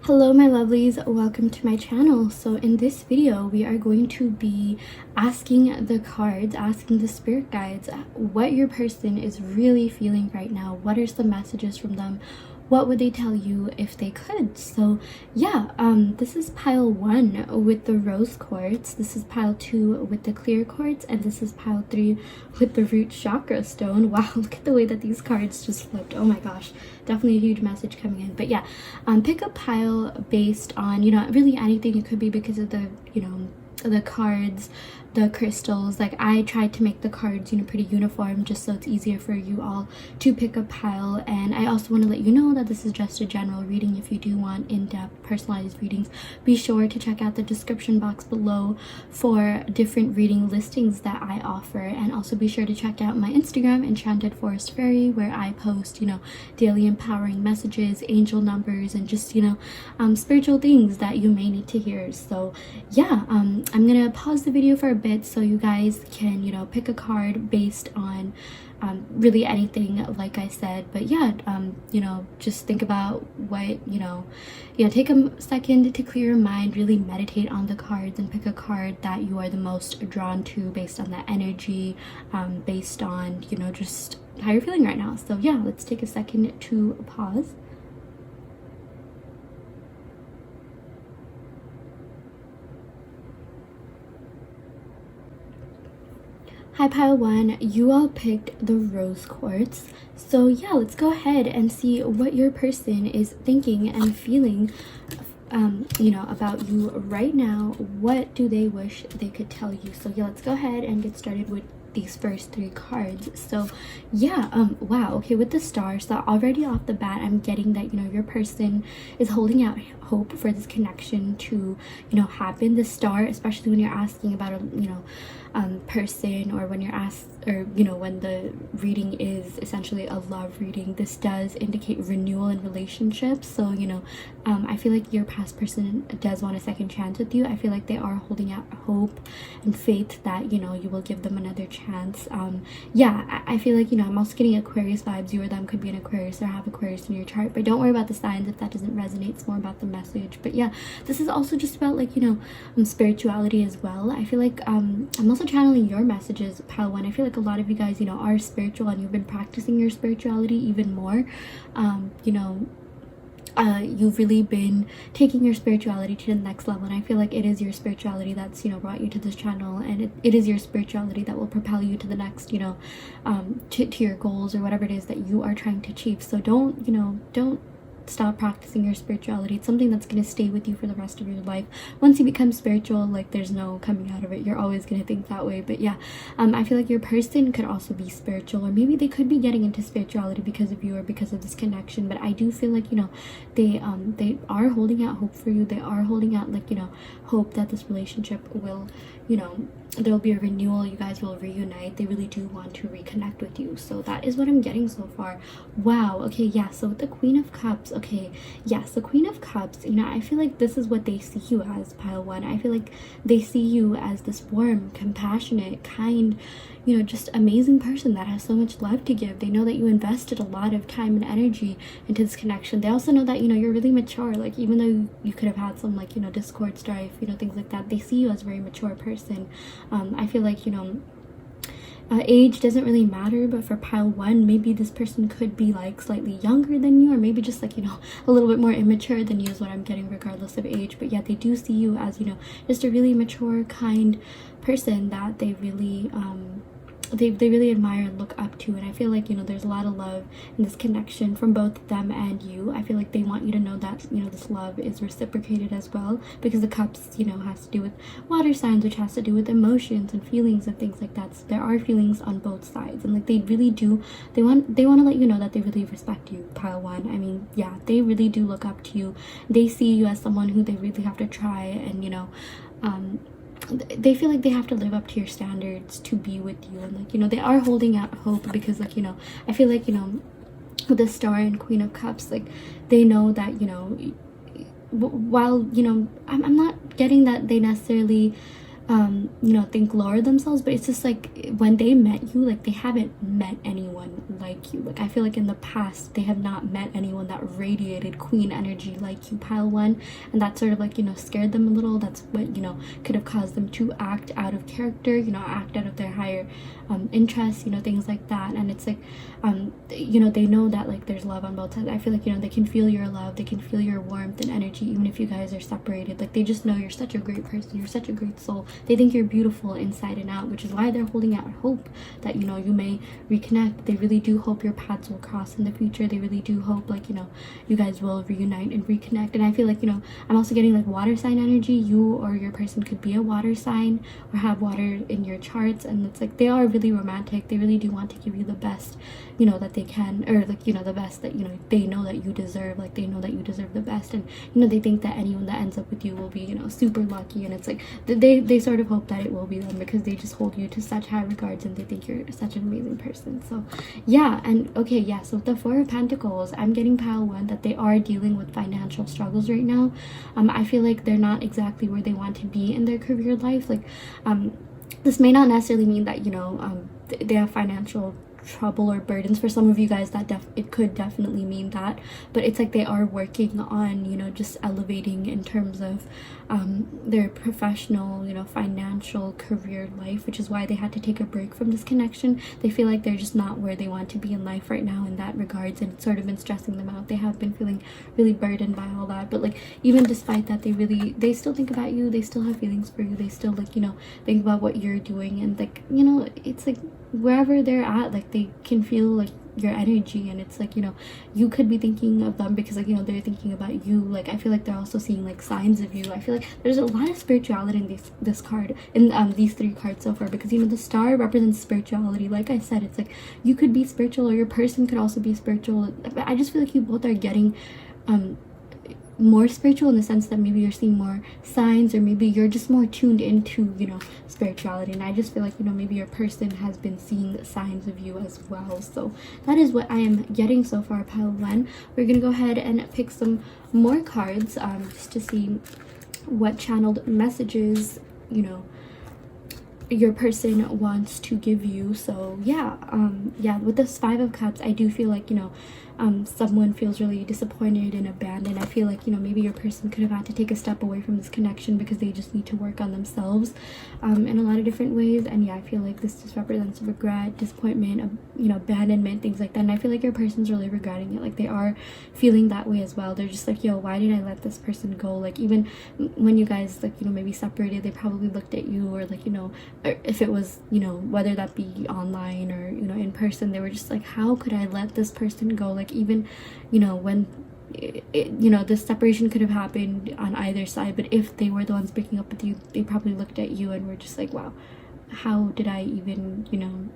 Hello my lovelies, welcome to my channel. So in this video we are going to be asking the cards, asking the spirit guides what your person is really feeling right now. What are some messages from them? What would they tell you if they could? So yeah, this is pile 1 with the rose quartz, this is pile 2 with the clear quartz, and this is pile 3 with the root chakra stone. Wow, look at the way that these cards just flipped. Oh my gosh, definitely a huge message coming in. But yeah, pick a pile based on, really anything. It could be because of the, the cards, the crystals. Like I tried to make the cards pretty uniform just so it's easier for you all to pick a pile. And I also want to let you know that this is just a general reading. If you do want in-depth personalized readings, be sure to check out the description box below for different reading listings that I offer, and also be sure to check out my Instagram, Enchanted Forest Fairy, where I post daily empowering messages, angel numbers, and just spiritual things that you may need to hear. So yeah, I'm gonna pause the video for a bit so you guys can pick a card based on really anything, like I said. But yeah, just think about what take a second to clear your mind, really meditate on the cards, and pick a card that you are the most drawn to based on that energy, based on just how you're feeling right now. So yeah, let's take a second to pause. Hi pile 1, you all picked the rose quartz. So yeah, let's go ahead and see what your person is thinking and feeling about you right now. What do they wish they could tell you? So yeah, let's go ahead and get started with these first 3 cards. So yeah, wow, okay, with the star, so already off the bat I'm getting that your person is holding out hope for this connection to happen. The star, especially when you're asking about a person, or when you're asked, or when the reading is essentially a love reading, this does indicate renewal in relationships. So I feel like your past person does want a second chance with you. I feel like they are holding out hope and faith that you will give them another chance. Yeah, I feel like I'm also getting Aquarius vibes. You or them could be an Aquarius or have Aquarius in your chart, but don't worry about the signs if that doesn't resonate. It's more about the message. But yeah, this is also just about like spirituality as well. I feel like I'm also channeling your messages, pile 1. I feel like a lot of you guys are spiritual, and you've been practicing your spirituality even more. You've really been taking your spirituality to the next level, and I feel like it is your spirituality that's brought you to this channel, and it is your spirituality that will propel you to the next to your goals or whatever it is that you are trying to achieve. So don't stop practicing your spirituality. It's something that's going to stay with you for the rest of your life. Once you become spiritual, like there's no coming out of it. You're always going to think that way. But yeah, I feel like your person could also be spiritual, or maybe they could be getting into spirituality because of you or because of this connection. But I do feel like they are holding out hope for you. They are holding out hope that this relationship will there'll be a renewal. You guys will reunite. They really do want to reconnect with you. So that is what I'm getting so far. Wow, okay, yeah, so with the Queen of Cups, okay, yes, the Queen of Cups, I feel like this is what they see you as, pile 1. I feel like they see you as this warm, compassionate, kind, just amazing person that has so much love to give. They know that you invested a lot of time and energy into this connection. They also know that you're really mature. Like even though you could have had some discord, strife, things like that, they see you as a very mature person. I feel like age doesn't really matter, but for pile 1, maybe this person could be like slightly younger than you, or maybe just like a little bit more immature than you is what I'm getting, regardless of age. But yeah, they do see you as just a really mature, kind person that they really they really admire and look up to. And I feel like there's a lot of love in this connection from both them and you. I feel like they want you to know that this love is reciprocated as well, because the cups has to do with water signs, which has to do with emotions and feelings and things like that. So there are feelings on both sides, and like they really do, they want to let you know that they really respect you, pile 1. I mean, yeah, they really do look up to you. They see you as someone who they really have to try, and they feel like they have to live up to your standards to be with you. And they are holding out hope, because I feel like with the Star and Queen of Cups, like they know that while I'm not getting that they necessarily you know, think lower themselves, but it's just like when they met you, like they haven't met anyone like you. Like I feel like in the past they have not met anyone that radiated queen energy like you, pile one, and that sort of like, you know, scared them a little. That's what, you know, could have caused them to act out of character, you know, act out of their higher interests, you know, things like that. And it's like, you know, they know that like there's love on both sides. I feel like, you know, they can feel your love, they can feel your warmth and energy, even if you guys are separated. Like they just know you're such a great person, you're such a great soul. They think you're beautiful inside and out, which is why they're holding out hope that, you know, you may reconnect. They really do hope your paths will cross in the future. They really do hope, like, you know, you guys will reunite and reconnect. And I feel like, you know, I'm also getting like water sign energy. You or your person could be a water sign or have water in your charts, and it's like they are really romantic. They really do want to give you the best, you know, that they can, or like, you know, the best that, you know, they know that you deserve. Like they know that you deserve the best, and you know, they think that anyone that ends up with you will be, you know, super lucky. And it's like they sort of hope that it will be them, because they just hold you to such high regards and they think you're such an amazing person. So yeah. And okay, yeah, so the Four of Pentacles, I'm getting pile one that they are dealing with financial struggles right now. I feel like they're not exactly where they want to be in their career life. Like this may not necessarily mean that, you know, they have financial trouble or burdens. For some of you guys, that it could definitely mean that, but it's like they are working on, you know, just elevating in terms of their professional, you know, financial career life, which is why they had to take a break from this connection. They feel like they're just not where they want to be in life right now in that regards, and it's sort of been stressing them out. They have been feeling really burdened by all that, but like even despite that, they still think about you, they still have feelings for you, they still, like, you know, think about what you're doing, and like, you know, it's like wherever they're at, like they can feel like your energy. And it's like, you know, you could be thinking of them because, like, you know, they're thinking about you. Like I feel like they're also seeing like signs of you. I feel like there's a lot of spirituality in this card, in these three cards so far, because, you know, the star represents spirituality. Like I said, it's like you could be spiritual or your person could also be spiritual. I just feel like you both are getting more spiritual in the sense that maybe you're seeing more signs, or maybe you're just more tuned into, you know, spirituality. And I just feel like, you know, maybe your person has been seeing signs of you as well. So that is what I am getting so far, pile one. We're gonna go ahead and pick some more cards just to see what channeled messages, you know, your person wants to give you. So yeah, yeah, with this Five of Cups, I do feel like, you know, someone feels really disappointed and abandoned. I feel like, you know, maybe your person could have had to take a step away from this connection because they just need to work on themselves in a lot of different ways. And yeah, I feel like this just represents regret, disappointment, you know, abandonment, things like that. And I feel like your person's really regretting it. Like they are feeling that way as well. They're just like, yo, why did I let this person go? Like even when you guys, like, you know, maybe separated, they probably looked at you, or like, you know, or if it was, you know, whether that be online or, you know, in person, they were just like, how could I let this person go? Like even, you know, when you know, this separation could have happened on either side, but if they were the ones breaking up with you, they probably looked at you and were just like, wow, how did I even, you know,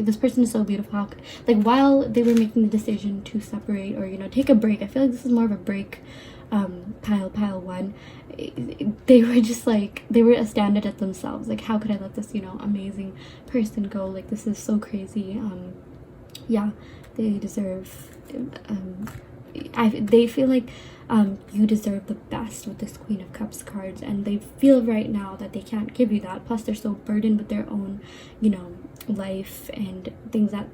this person is so beautiful. How, like while they were making the decision to separate or, you know, take a break, I feel like this is more of a break, pile one, they were just like, they were astounded at themselves. Like, how could I let this, you know, amazing person go? Like, this is so crazy. Yeah, they deserve, they feel like you deserve the best with this Queen of Cups cards, and they feel right now that they can't give you that. Plus they're so burdened with their own, you know, life and things that,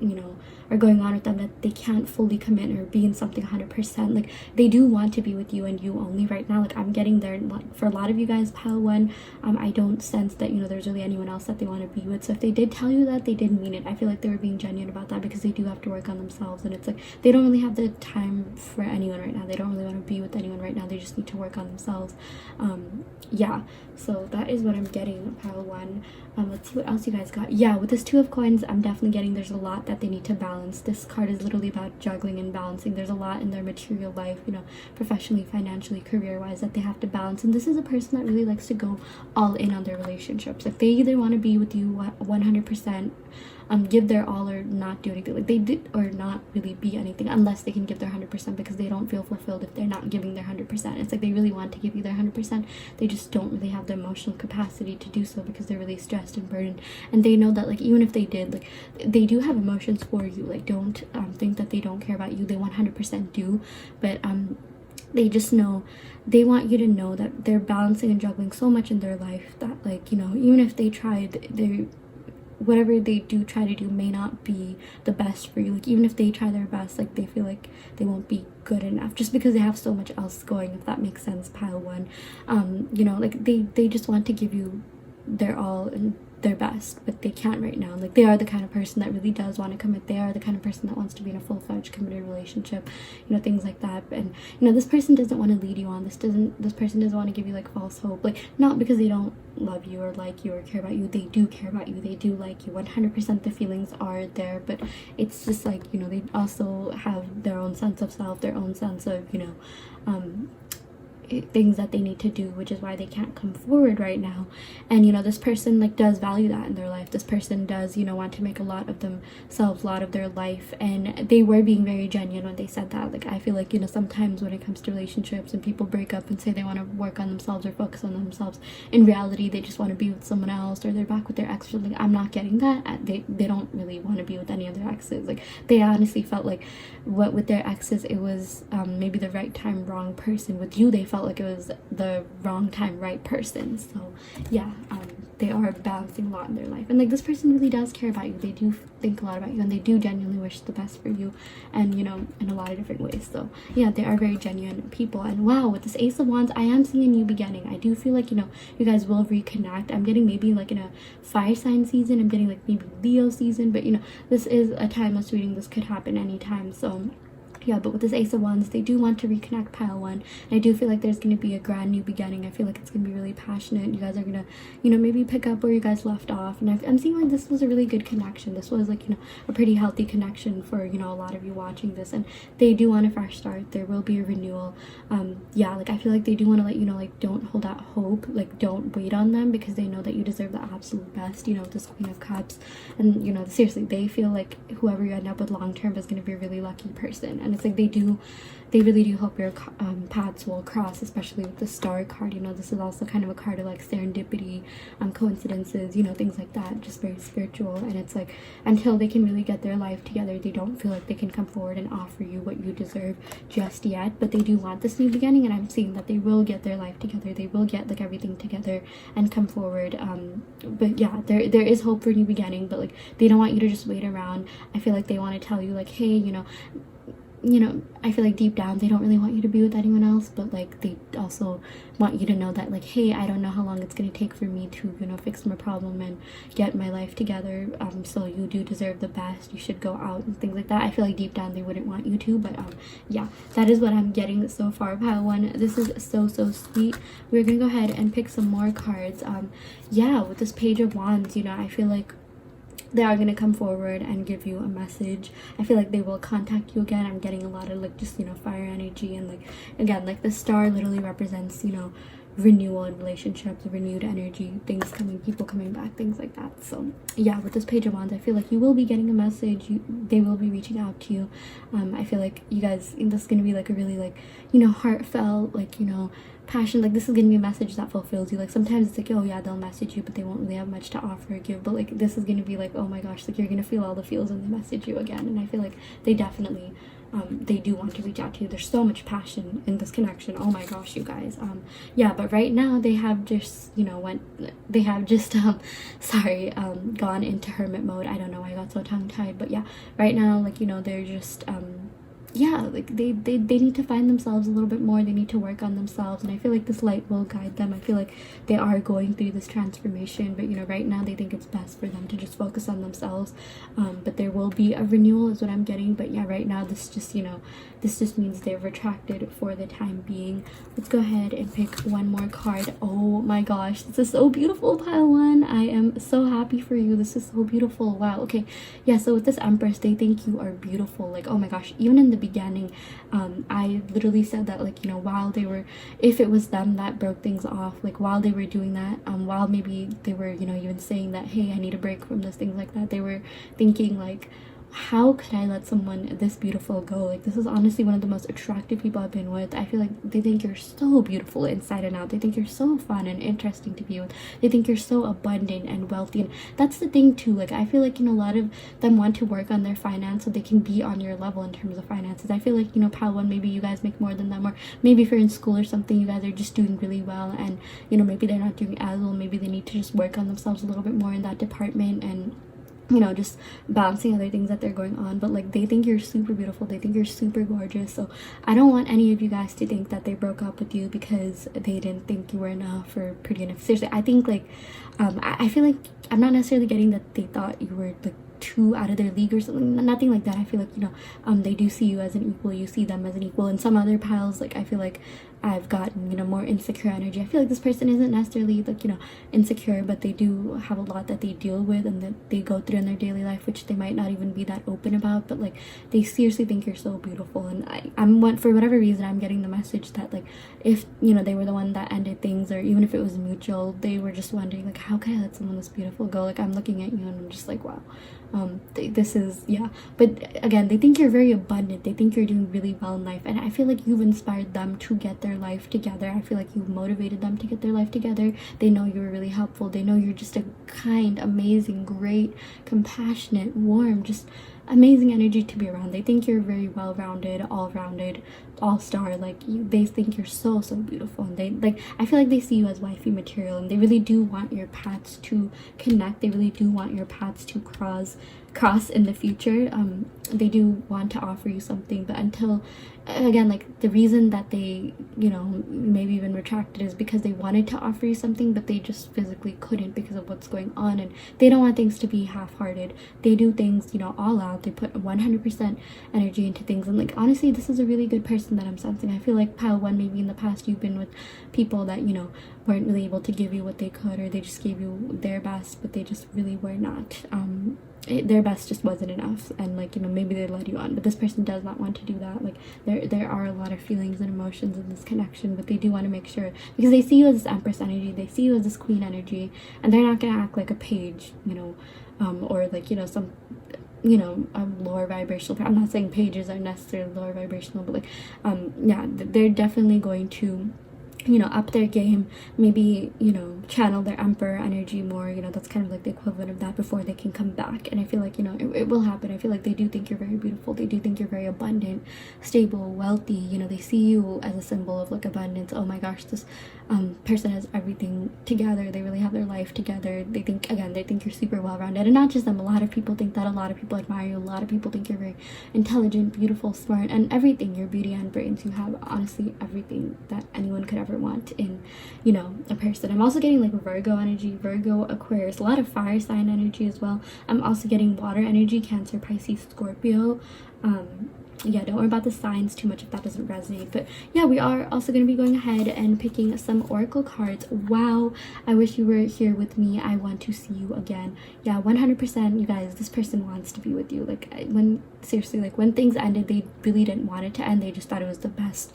you know, are going on with them, that they can't fully commit or be in something 100%. Like they do want to be with you and you only right now. Like I'm getting there for a lot of you guys, pile one. I don't sense that, you know, there's really anyone else that they want to be with. So if they did tell you that, they did mean it. I feel like they were being genuine about that, because they do have to work on themselves, and it's like they don't really have the time for anyone right now. They don't really want to be with anyone right now. They just need to work on themselves. Yeah, so that is what I'm getting, pile one. Let's see what else you guys got. Yeah, with this Two of Coins, I'm definitely getting there's a lot that they need to balance. This card is literally about juggling and balancing. There's a lot in their material life, you know, professionally, financially, career-wise, that they have to balance. And this is a person that really likes to go all in on their relationships. Like they either want to be with you 100%, give their all, or not do anything. Like they did, or not really be anything unless they can give their 100%, because they don't feel fulfilled if they're not giving their 100%. It's like they really want to give you their 100%. They just don't really have the emotional capacity to do so, because they're really stressed and burdened. And they know that, like, even if they did, like, they do have emotions for you. Like, don't think that they don't care about you. They 100% do. But they just know, they want you to know that they're balancing and juggling so much in their life that, like, you know, even if they tried, they, whatever they do try to do may not be the best for you. Like, even if they try their best, like, they feel like they won't be good enough just because they have so much else going, if that makes sense, pile one. You know, like, they just want to give you their all and their best, but they can't right now. Like, they are the kind of person that really does want to commit. They are the kind of person that wants to be in a full-fledged committed relationship, you know, things like that. And, you know, this person doesn't want to lead you on. This person doesn't want to give you, like, false hope. Like, not because they don't love you or like you or care about you. They do care about you. They do like you. 100% the feelings are there, but it's just like, you know, they also have their own sense of self, their own sense of, you know, things that they need to do, which is why they can't come forward right now. And, you know, this person, like, does value that in their life. This person does, you know, want to make a lot of themselves, a lot of their life, and they were being very genuine when they said that. Like, I feel like, you know, sometimes when it comes to relationships and people break up and say they want to work on themselves or focus on themselves, in reality they just want to be with someone else, or they're back with their ex. Like, I'm not getting that. They don't really want to be with any of their exes. Like, they honestly felt like what with their exes, it was maybe the right time, wrong person. With you, they felt like it was the wrong time, right person. So yeah, they are balancing a lot in their life, and, like, this person really does care about you. They do think a lot about you, and they do genuinely wish the best for you, and, you know, in a lot of different ways. So yeah, they are very genuine people. And wow, with this Ace of Wands, I am seeing a new beginning. I do feel like, you know, you guys will reconnect. I'm getting maybe like in a fire sign season. I'm getting like maybe Leo season, but, you know, this is a timeless reading. This could happen anytime. So yeah, but with this Ace of Wands, they do want to reconnect, pile one. And I do feel like there's going to be a grand new beginning. I feel like it's going to be really passionate. You guys are going to, you know, maybe pick up where you guys left off. And I'm seeing like this was a really good connection. This was like, you know, a pretty healthy connection for, you know, a lot of you watching this. And they do want a fresh start. There will be a renewal. Yeah, like, I feel like they do want to let you know, like, don't hold out hope. Like, don't wait on them, because they know that you deserve the absolute best, you know, this Queen of Cups. And, you know, seriously, they feel like whoever you end up with long term is going to be a really lucky person. And it's like they really do hope your paths will cross, especially with the Star card. You know, this is also kind of a card of like serendipity, coincidences, you know, things like that, just very spiritual. And it's like, until they can really get their life together, they don't feel like they can come forward and offer you what you deserve just yet. But they do want this new beginning, and I'm seeing that they will get their life together. They will get like everything together and come forward. But yeah, there is hope for a new beginning, but like, they don't want you to just wait around. I feel like they want to tell you, like, hey, you know, I feel like deep down they don't really want you to be with anyone else, but like, they also want you to know that, like, hey, I don't know how long it's going to take for me to, you know, fix my problem and get my life together, so you do deserve the best. You should go out and things like that. I feel like deep down they wouldn't want you to, but yeah, that is what I'm getting so far. Pile one, this is so sweet. We're gonna go ahead and pick some more cards. Yeah, with this Page of Wands, you know, I feel like they are going to come forward and give you a message. I feel like they will contact you again. I'm getting a lot of like, just, you know, fire energy, and like, again, like, the star literally represents, you know, renewal in relationships, renewed energy, things coming, people coming back, things like that. So yeah, with this Page of Wands, I feel like you will be getting a message. They will be reaching out to you. I feel like you guys, this is going to be like a really, like, you know, heartfelt, like, you know, passion. Like, this is gonna be a message that fulfills you. Like, sometimes it's like, oh yeah, they'll message you, but they won't really have much to offer or give. But like, this is gonna be like, oh my gosh, like, you're gonna feel all the feels when they message you again. And I feel like they definitely they do want to reach out to you. There's so much passion in this connection. Oh my gosh, you guys. Yeah, but right now they have just, you know, gone into hermit mode. I don't know why I got so tongue-tied, but yeah, right now, like, you know, they're just yeah, like, they need to find themselves a little bit more. They need to work on themselves, and I feel like this light will guide them. I feel like they are going through this transformation, but, you know, right now they think it's best for them to just focus on themselves. But there will be a renewal is what I'm getting. But yeah, right now this just, you know, this just means they've retracted for the time being. Let's go ahead and pick one more card. Oh my gosh, this is so beautiful, pile one. I am so happy for you. This is so beautiful. Wow. Okay, yeah, so with this Empress, they think you are beautiful. Like, oh my gosh, even in the beginning, I literally said that, like, you know, while they were, if it was them that broke things off, like, while they were doing that, while maybe they were, you know, even saying that, hey, I need a break from this, things like that, they were thinking like, how could I let someone this beautiful go? Like, this is honestly one of the most attractive people I've been with. I feel like they think you're so beautiful inside and out. They think you're so fun and interesting to be with. They think you're so abundant and wealthy. And that's the thing too. Like, I feel like, you know, a lot of them want to work on their finance so they can be on your level in terms of finances. I feel like, you know, pile one, maybe you guys make more than them, or maybe if you're in school or something, you guys are just doing really well, and, you know, maybe they're not doing as well. Maybe they need to just work on themselves a little bit more in that department, and, you know, just balancing other things that they're going on. But like, they think you're super beautiful, they think you're super gorgeous. So I don't want any of you guys to think that they broke up with you because they didn't think you were enough or pretty enough. Seriously, I think like I feel like I'm not necessarily getting that they thought you were like too out of their league or something, nothing like that. I feel like, you know, they do see you as an equal, you see them as an equal. In some other piles, like, I feel like I've gotten, you know, more insecure energy. I feel like this person isn't necessarily like, you know, insecure, but they do have a lot that they deal with and that they go through in their daily life, which they might not even be that open about. But like, they seriously think you're so beautiful. And I'm for whatever reason, I'm getting the message that like, if, you know, they were the one that ended things, or even if it was mutual, they were just wondering like, how can I let someone this beautiful go? Like, I'm looking at you and I'm just like, wow. This is, yeah. But again, they think you're very abundant, they think you're doing really well in life, and I feel like you've inspired them to get their life together. I feel like you've motivated them to get their life together. They know you're really helpful. They know you're just a kind, amazing, great, compassionate, warm, just amazing energy to be around. They think you're very well-rounded, all-rounded, all-star. Like, they think you're so beautiful, and they like, I feel like they see you as wifey material, and they really do want your paths to connect. They really do want your paths to cross in the future. They do want to offer you something, but until, again, like, the reason that they, you know, maybe even retracted is because they wanted to offer you something, but they just physically couldn't because of what's going on, and they don't want things to be half-hearted. They do things, you know, all out. They put 100% energy into things, and like, honestly, this is a really good person that I'm sensing. I feel like pile one, maybe in the past you've been with people that, you know, weren't really able to give you what they could, or they just gave you their best, but they just really were not, their best just wasn't enough, and like, you know, maybe they led you on. But this person does not want to do that. Like, there are a lot of feelings and emotions in this connection, but they do want to make sure, because they see you as this Empress energy, they see you as this Queen energy, and they're not gonna act like a page, you know, or like, you know, some, you know, lower vibrational. I'm not saying pages are necessarily lower vibrational, but like, yeah, they're definitely going to, you know, up their game, maybe, you know, channel their Emperor energy more, you know, that's kind of like the equivalent of that before they can come back. And I feel like, you know, it will happen. I feel like they do think you're very beautiful. They do think you're very abundant, stable, wealthy. You know, they see you as a symbol of like abundance. Oh my gosh, this person has everything together. They really have their life together. They think, again, they think you're super well-rounded. And not just them, a lot of people think that. A lot of people admire you. A lot of people think you're very intelligent, beautiful, smart, and everything. Your beauty and brains. You have honestly everything that anyone could ever want in, you know, a person. I'm also getting like Virgo energy, Virgo, Aquarius, a lot of fire sign energy as well. I'm also getting water energy, Cancer, Pisces, Scorpio. Yeah, don't worry about the signs too much if that doesn't resonate. But yeah, we are also going to be going ahead and picking some oracle cards. Wow, I wish you were here with me. I want to see you again. Yeah, 100%, you guys, this person wants to be with you. Like, when, seriously, like, when things ended, they really didn't want it to end. They just thought it was the best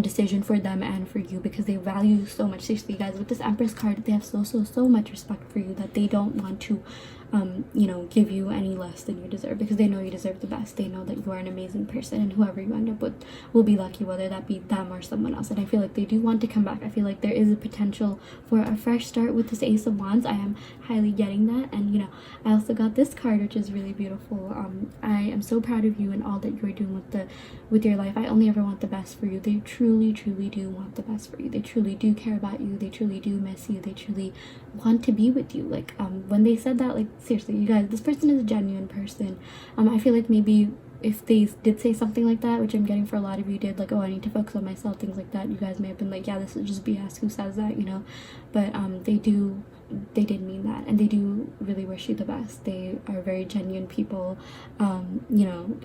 decision for them and for you, because they value you so much. Seriously, guys, with this Empress card, they have so much respect for you that they don't want to you know, give you any less than you deserve, because they know you deserve the best. They know that you are an amazing person, and whoever you end up with will be lucky, whether that be them or someone else. And I feel like they do want to come back. I feel like there is a potential for a fresh start with this Ace of Wands. I am highly getting that. And you know, I also got this card, which is really beautiful. I am so proud of you and all that you're doing with your life. I only ever want the best for you. They truly do want the best for you. They truly do care about you. They truly do miss you. They truly want to be with you. Like, when they said that, like, seriously, you guys, this person is a genuine person. I feel like maybe if they did say something like that, which I'm getting for a lot of you did, like, oh, I need to focus on myself, things like that, you guys may have been like, yeah, this is just BS, who says that, you know? But they did mean that, and they do really wish you the best. They are very genuine people. You know,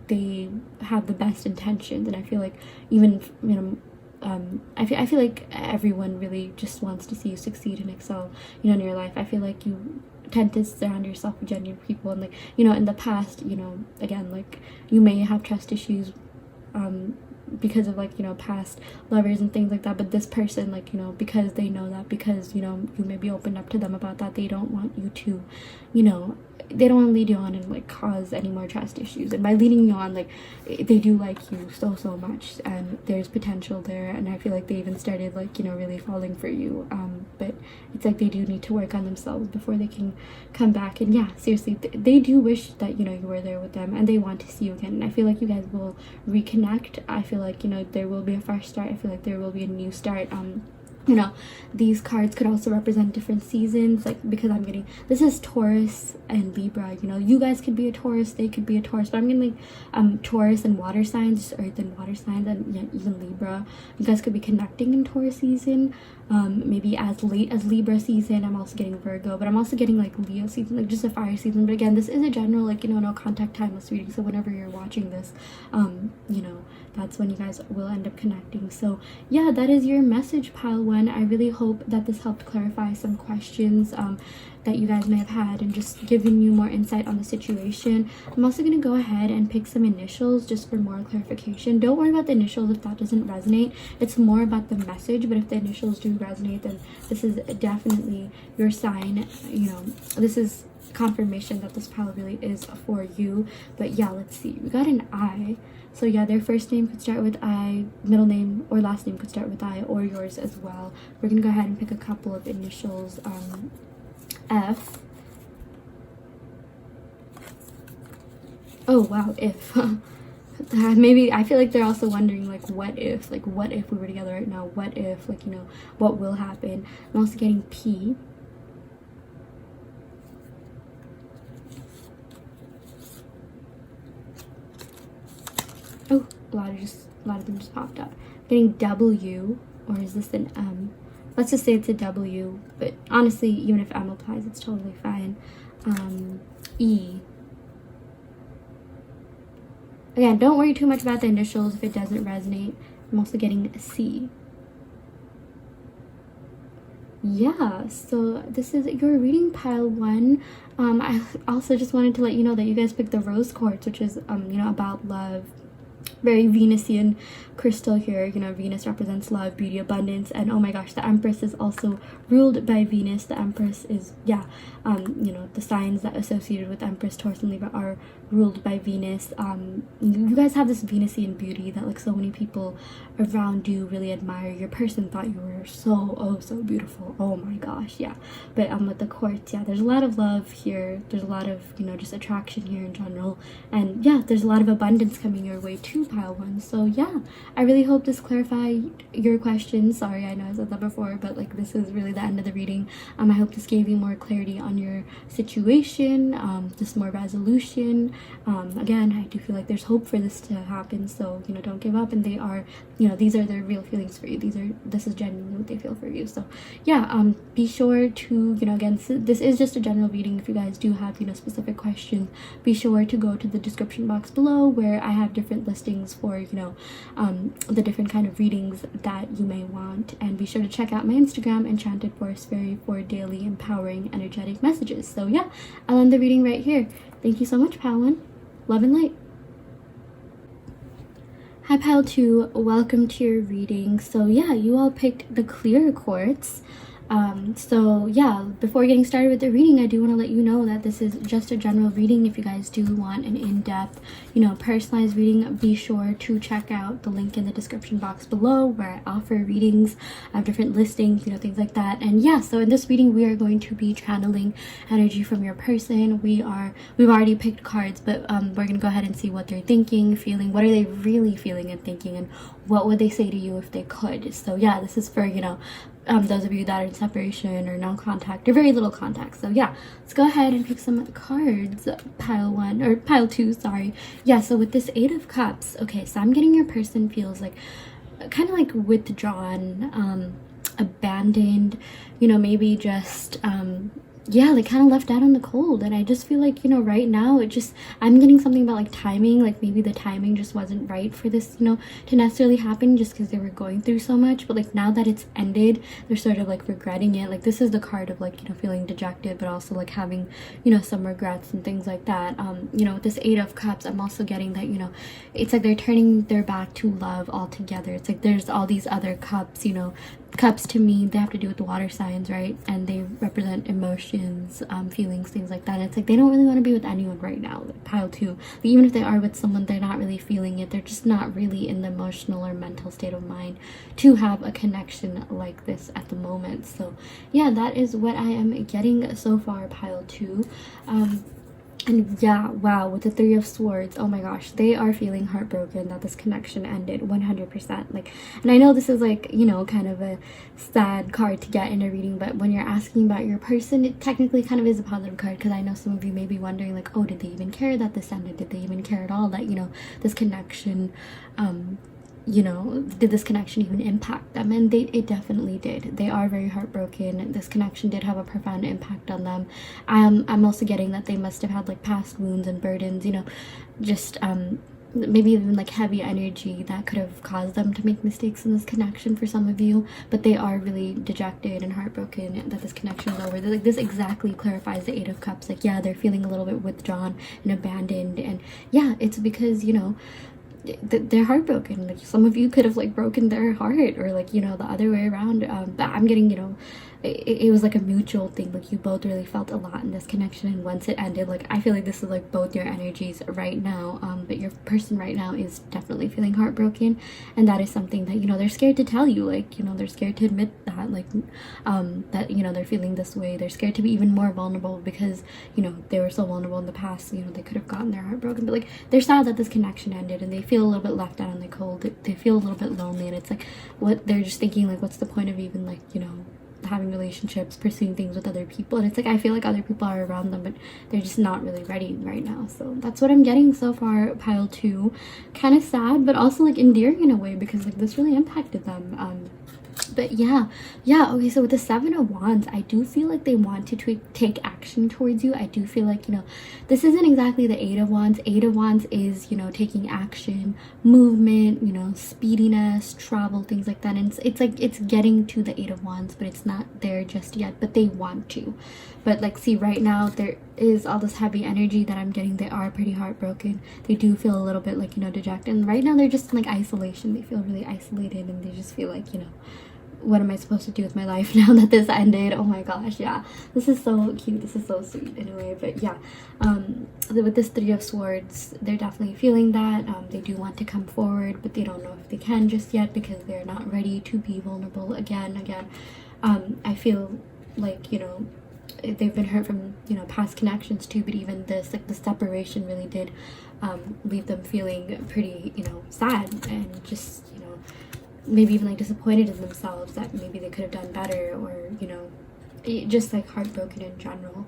they have the best intentions, and I feel like even, you know, I feel like everyone really just wants to see you succeed and excel, you know, in your life. I feel like you tend to surround yourself with genuine people, and like, you know, in the past, you know, again, like, you may have trust issues because of like, you know, past lovers and things like that. But this person, like, you know, because they know that, because, you know, you may be opened up to them about that, they don't want you to, you know, they don't want to lead you on and like cause any more trust issues. And by leading you on, like, they do like you so much, and there's potential there, and I feel like they even started like, you know, really falling for you. But it's like they do need to work on themselves before they can come back. And yeah, seriously, they do wish that, you know, you were there with them, and they want to see you again. And I feel like you guys will reconnect. I feel like, you know, there will be a fresh start. I feel like there will be a new start. You know, these cards could also represent different seasons, like, because I'm getting, this is Taurus and Libra. You know, you guys could be a Taurus, they could be a Taurus, but I'm getting like Taurus and water signs, just earth and water signs, and yeah, even Libra. You guys could be connecting in Taurus season, maybe as late as Libra season. I'm also getting Virgo, but I'm also getting like Leo season, like just a fire season. But again, this is a general, like, you know, no contact timeless reading, so whenever you're watching this, you know, that's when you guys will end up connecting. So yeah, that is your message, pile one. I really hope that this helped clarify some questions that you guys may have had, and just giving you more insight on the situation. I'm also going to go ahead and pick some initials just for more clarification. Don't worry about the initials if that doesn't resonate. It's more about the message. But if the initials do resonate, then this is definitely your sign. You know, this is confirmation that this pile really is for you. But yeah, let's see. We got an I. So yeah, their first name could start with I, middle name or last name could start with I, or yours as well. We're gonna go ahead and pick a couple of initials. F. Oh wow, if. Maybe I feel like they're also wondering, like, what if we were together right now? What if, like, you know, what will happen? I'm also getting P. Oh, a lot of them just popped up. Getting W, or is this an M? Let's just say it's a W, but honestly, even if M applies, it's totally fine. E. Again, don't worry too much about the initials if it doesn't resonate. I'm also getting C. Yeah, so this is your reading, pile one. I also just wanted to let you know that you guys picked the rose quartz, which is you know, about love. Very Venusian crystal here. You know, Venus represents love, beauty, abundance, and oh my gosh, the Empress is also ruled by Venus. The Empress is, yeah, you know, the signs that associated with Empress, Taurus, and Libra are ruled by Venus. You guys have this Venusian beauty that, like, so many people around you really admire. Your person thought you were so beautiful. Oh my gosh, yeah. But with the quartz, yeah, there's a lot of love here. There's a lot of, you know, just attraction here in general, and yeah, there's a lot of abundance coming your way too, pile one. So yeah, I really hope this clarified your questions. Sorry, I know I said that before, but like, this is really the end of the reading. I hope this gave you more clarity on your situation, just more resolution. Again, I do feel like there's hope for this to happen, so, you know, don't give up. And they are, you know, these are their real feelings for you. This is genuinely what they feel for you. So yeah, be sure to, you know, again, this is just a general reading. If you guys do have, you know, specific questions, be sure to go to the description box below, where I have different listings for, you know, the different kind of readings that you may want. And be sure to check out my Instagram, Enchanted, for daily empowering energetic messages. So yeah, I'll end the reading right here. Thank you so much, pile one. Love and light. Hi, pile two. Welcome to your reading. So yeah, you all picked the clear quartz. So yeah, before getting started with the reading, I do want to let you know that this is just a general reading. If you guys do want an in-depth, you know, personalized reading, be sure to check out the link in the description box below, where I offer readings. I have different listings, you know, things like that. And yeah, so in this reading, we are going to be channeling energy from your person. We've already picked cards, but we're gonna go ahead and see what they're thinking, feeling, what are they really feeling and thinking, and what would they say to you if they could. So yeah, this is for, you know, those of you that are in separation or no contact or very little contact. So yeah, let's go ahead and pick some cards, pile one, or pile two, sorry. Yeah, so with this Eight of Cups, okay, so I'm getting your person feels like kind of like withdrawn, abandoned, you know, maybe just yeah, like kind of left out in the cold. And I just feel like, you know, right now it just, I'm getting something about like timing, like maybe the timing just wasn't right for this, you know, to necessarily happen just because they were going through so much. But like now that it's ended, they're sort of like regretting it. Like this is the card of like, you know, feeling dejected, but also like having, you know, some regrets and things like that. You know, with this 8 of Cups, I'm also getting that, you know, it's like they're turning their back to love altogether. It's like there's all these other cups, you know. Cups to me, they have to do with the water signs, right? And they represent emotions, feelings, things like that. And it's like they don't really want to be with anyone right now, like pile 2. Like, even if they are with someone, they're not really feeling it. They're just not really in the emotional or mental state of mind to have a connection like this at the moment. So yeah, that is what I am getting so far, pile 2. And yeah, wow, with the 3 of Swords, oh my gosh, they are feeling heartbroken that this connection ended 100%. Like, and I know this is like, you know, kind of a sad card to get in a reading, but when you're asking about your person, it technically kind of is a positive card, because I know some of you may be wondering like, oh, did they even care that this ended? Did they even care at all that, you know, this connection, you know, did this connection even impact them? And it definitely did. They are very heartbroken. This connection did have a profound impact on them. I'm also getting that they must have had like past wounds and burdens, you know, just maybe even like heavy energy that could have caused them to make mistakes in this connection for some of you. But they are really dejected and heartbroken that this connection is over. Like this exactly clarifies the 8 of Cups. Like, yeah, they're feeling a little bit withdrawn and abandoned, and yeah, it's because, you know, they're heartbroken. Like some of you could have like broken their heart, or like, you know, the other way around. But I'm getting, you know, it was like a mutual thing. Like you both really felt a lot in this connection, and once it ended, like I feel like this is like both your energies right now. But your person right now is definitely feeling heartbroken, and that is something that, you know, they're scared to tell you. Like, you know, they're scared to admit that, like that, you know, they're feeling this way. They're scared to be even more vulnerable because, you know, they were so vulnerable in the past. You know, they could have gotten their heart broken, but like they're sad that this connection ended, and they feel a little bit left out in the cold. They feel a little bit lonely, and it's like, what, they're just thinking like, what's the point of even like, you know, having relationships, pursuing things with other people? And it's like, I feel like other people are around them, but they're just not really ready right now. So that's what I'm getting so far, pile 2. Kind of sad, but also like endearing in a way, because like this really impacted them. But yeah, okay, so with the 7 of Wands, I do feel like they want to take action towards you. I do feel like, you know, this isn't exactly the 8 of Wands. 8 of Wands is, you know, taking action, movement, you know, speediness, travel, things like that. And it's like, it's getting to the 8 of Wands, but it's not there just yet, but they want to. But like, see, right now there is all this heavy energy that I'm getting. They are pretty heartbroken. They do feel a little bit like, you know, dejected. And right now they're just in like isolation. They feel really isolated, and they just feel like, you know, what am I supposed to do with my life now that this ended? Oh my gosh, yeah, this is so cute. This is so sweet in a way. But yeah, with this 3 of Swords, they're definitely feeling that. They do want to come forward, but they don't know if they can just yet, because they're not ready to be vulnerable again. I feel like, you know, they've been hurt from, you know, past connections too, but even this, like the separation really did leave them feeling pretty, you know, sad, and just, you know, maybe even like disappointed in themselves that maybe they could have done better, or, you know, just like heartbroken in general.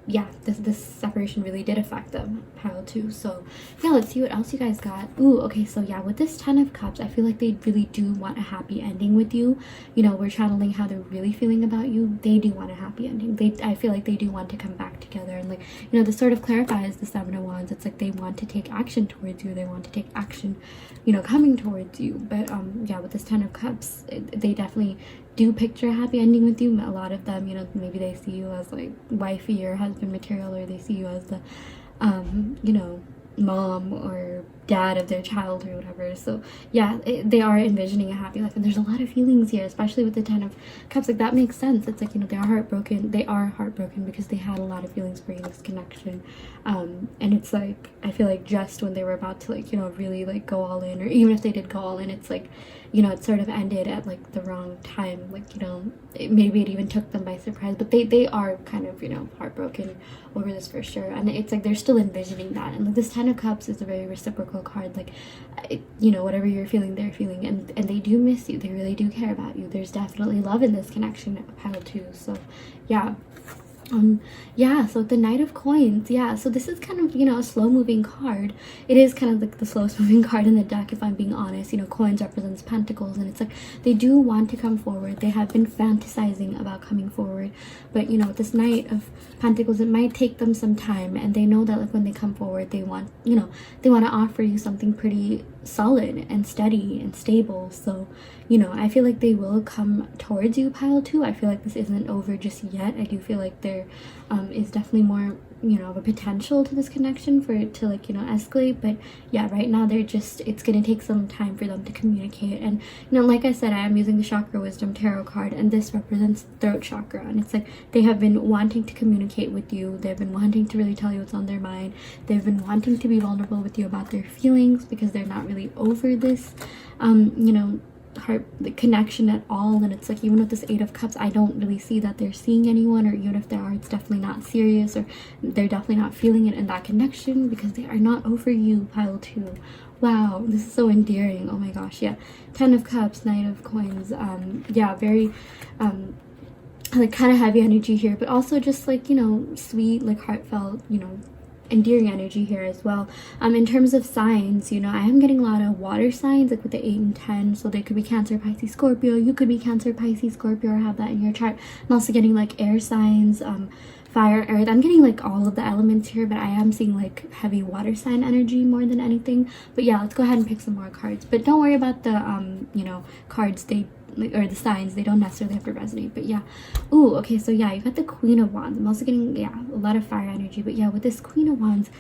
Yeah, this separation really did affect them, pile 2. So yeah, let's see what else you guys got. Ooh, okay, so yeah, with this 10 of Cups, I feel like they really do want a happy ending with you. You know, we're channeling how they're really feeling about you. They do want a happy ending. I feel like they do want to come back together, and like, you know, this sort of clarifies the 7 of Wands. It's like they want to take action towards you. They want to take action, you know, coming towards you. But yeah, with this 10 of Cups, they definitely do picture a happy ending with you. A lot of them, you know, maybe they see you as like wifey or husband material, or they see you as the you know, mom or dad of their child or whatever. So yeah, they are envisioning a happy life, and there's a lot of feelings here, especially with the 10 of Cups. Like that makes sense. It's like, you know, they are heartbroken because they had a lot of feelings for you in this connection, and it's like, I feel like just when they were about to like, you know, really like go all in, or even if they did go all in, it's like, you know, it sort of ended at like the wrong time. Like, you know, maybe it even took them by surprise, but they are kind of, you know, heartbroken over this for sure. And it's like they're still envisioning that. And like this 10 of Cups is a very reciprocal card. Like, you know, whatever you're feeling, they're feeling, and they do miss you. They really do care about you. There's definitely love in this connection, pile 2. So yeah, Yeah, so the Knight of Coins, yeah, so this is kind of, you know, a slow moving card. It is kind of like the slowest moving card in the deck, if I'm being honest. You know, coins represents pentacles, and it's like they do want to come forward. They have been fantasizing about coming forward, but you know, with this Knight of Pentacles, it might take them some time, and they know that like when they come forward, they want, you know, they want to offer you something pretty solid and steady and stable. So you know, I feel like they will come towards you, pile 2. I feel like this isn't over just yet. I do feel like there is definitely more, you know, of a potential to this connection for it to like, you know, escalate. But yeah, right now they're just, it's going to take some time for them to communicate. And you know, like I said, I am using the Chakra Wisdom Tarot card, and this represents the throat chakra, and it's like they have been wanting to communicate with you. They've been wanting to really tell you what's on their mind. They've been wanting to be vulnerable with you about their feelings, because they're not really over this you know, the connection at all. And it's like, even with this 8 of Cups, I don't really see that they're seeing anyone, or even if they are, it's definitely not serious, or they're definitely not feeling it in that connection, because they are not over you, pile 2. Wow, this is so endearing. Oh my gosh. Yeah, 10 of Cups, Knight of Coins. Yeah, very like kind of heavy energy here, but also just like, you know, sweet, like heartfelt, you know, endearing energy here as well. In terms of signs, you know, I am getting a lot of water signs, like with the 8 and 10. So they could be Cancer, Pisces, Scorpio. You could be Cancer, Pisces, Scorpio, or have that in your chart. I'm also getting like air signs, fire, earth. I'm getting like all of the elements here, but I am seeing like heavy water sign energy more than anything. But yeah, let's go ahead and pick some more cards. But don't worry about the you know, cards, they or the signs, they don't necessarily have to resonate. But yeah, ooh, okay, so yeah, you got the Queen of Wands. I'm also getting, yeah, a lot of fire energy. But yeah, with this Queen of Wands,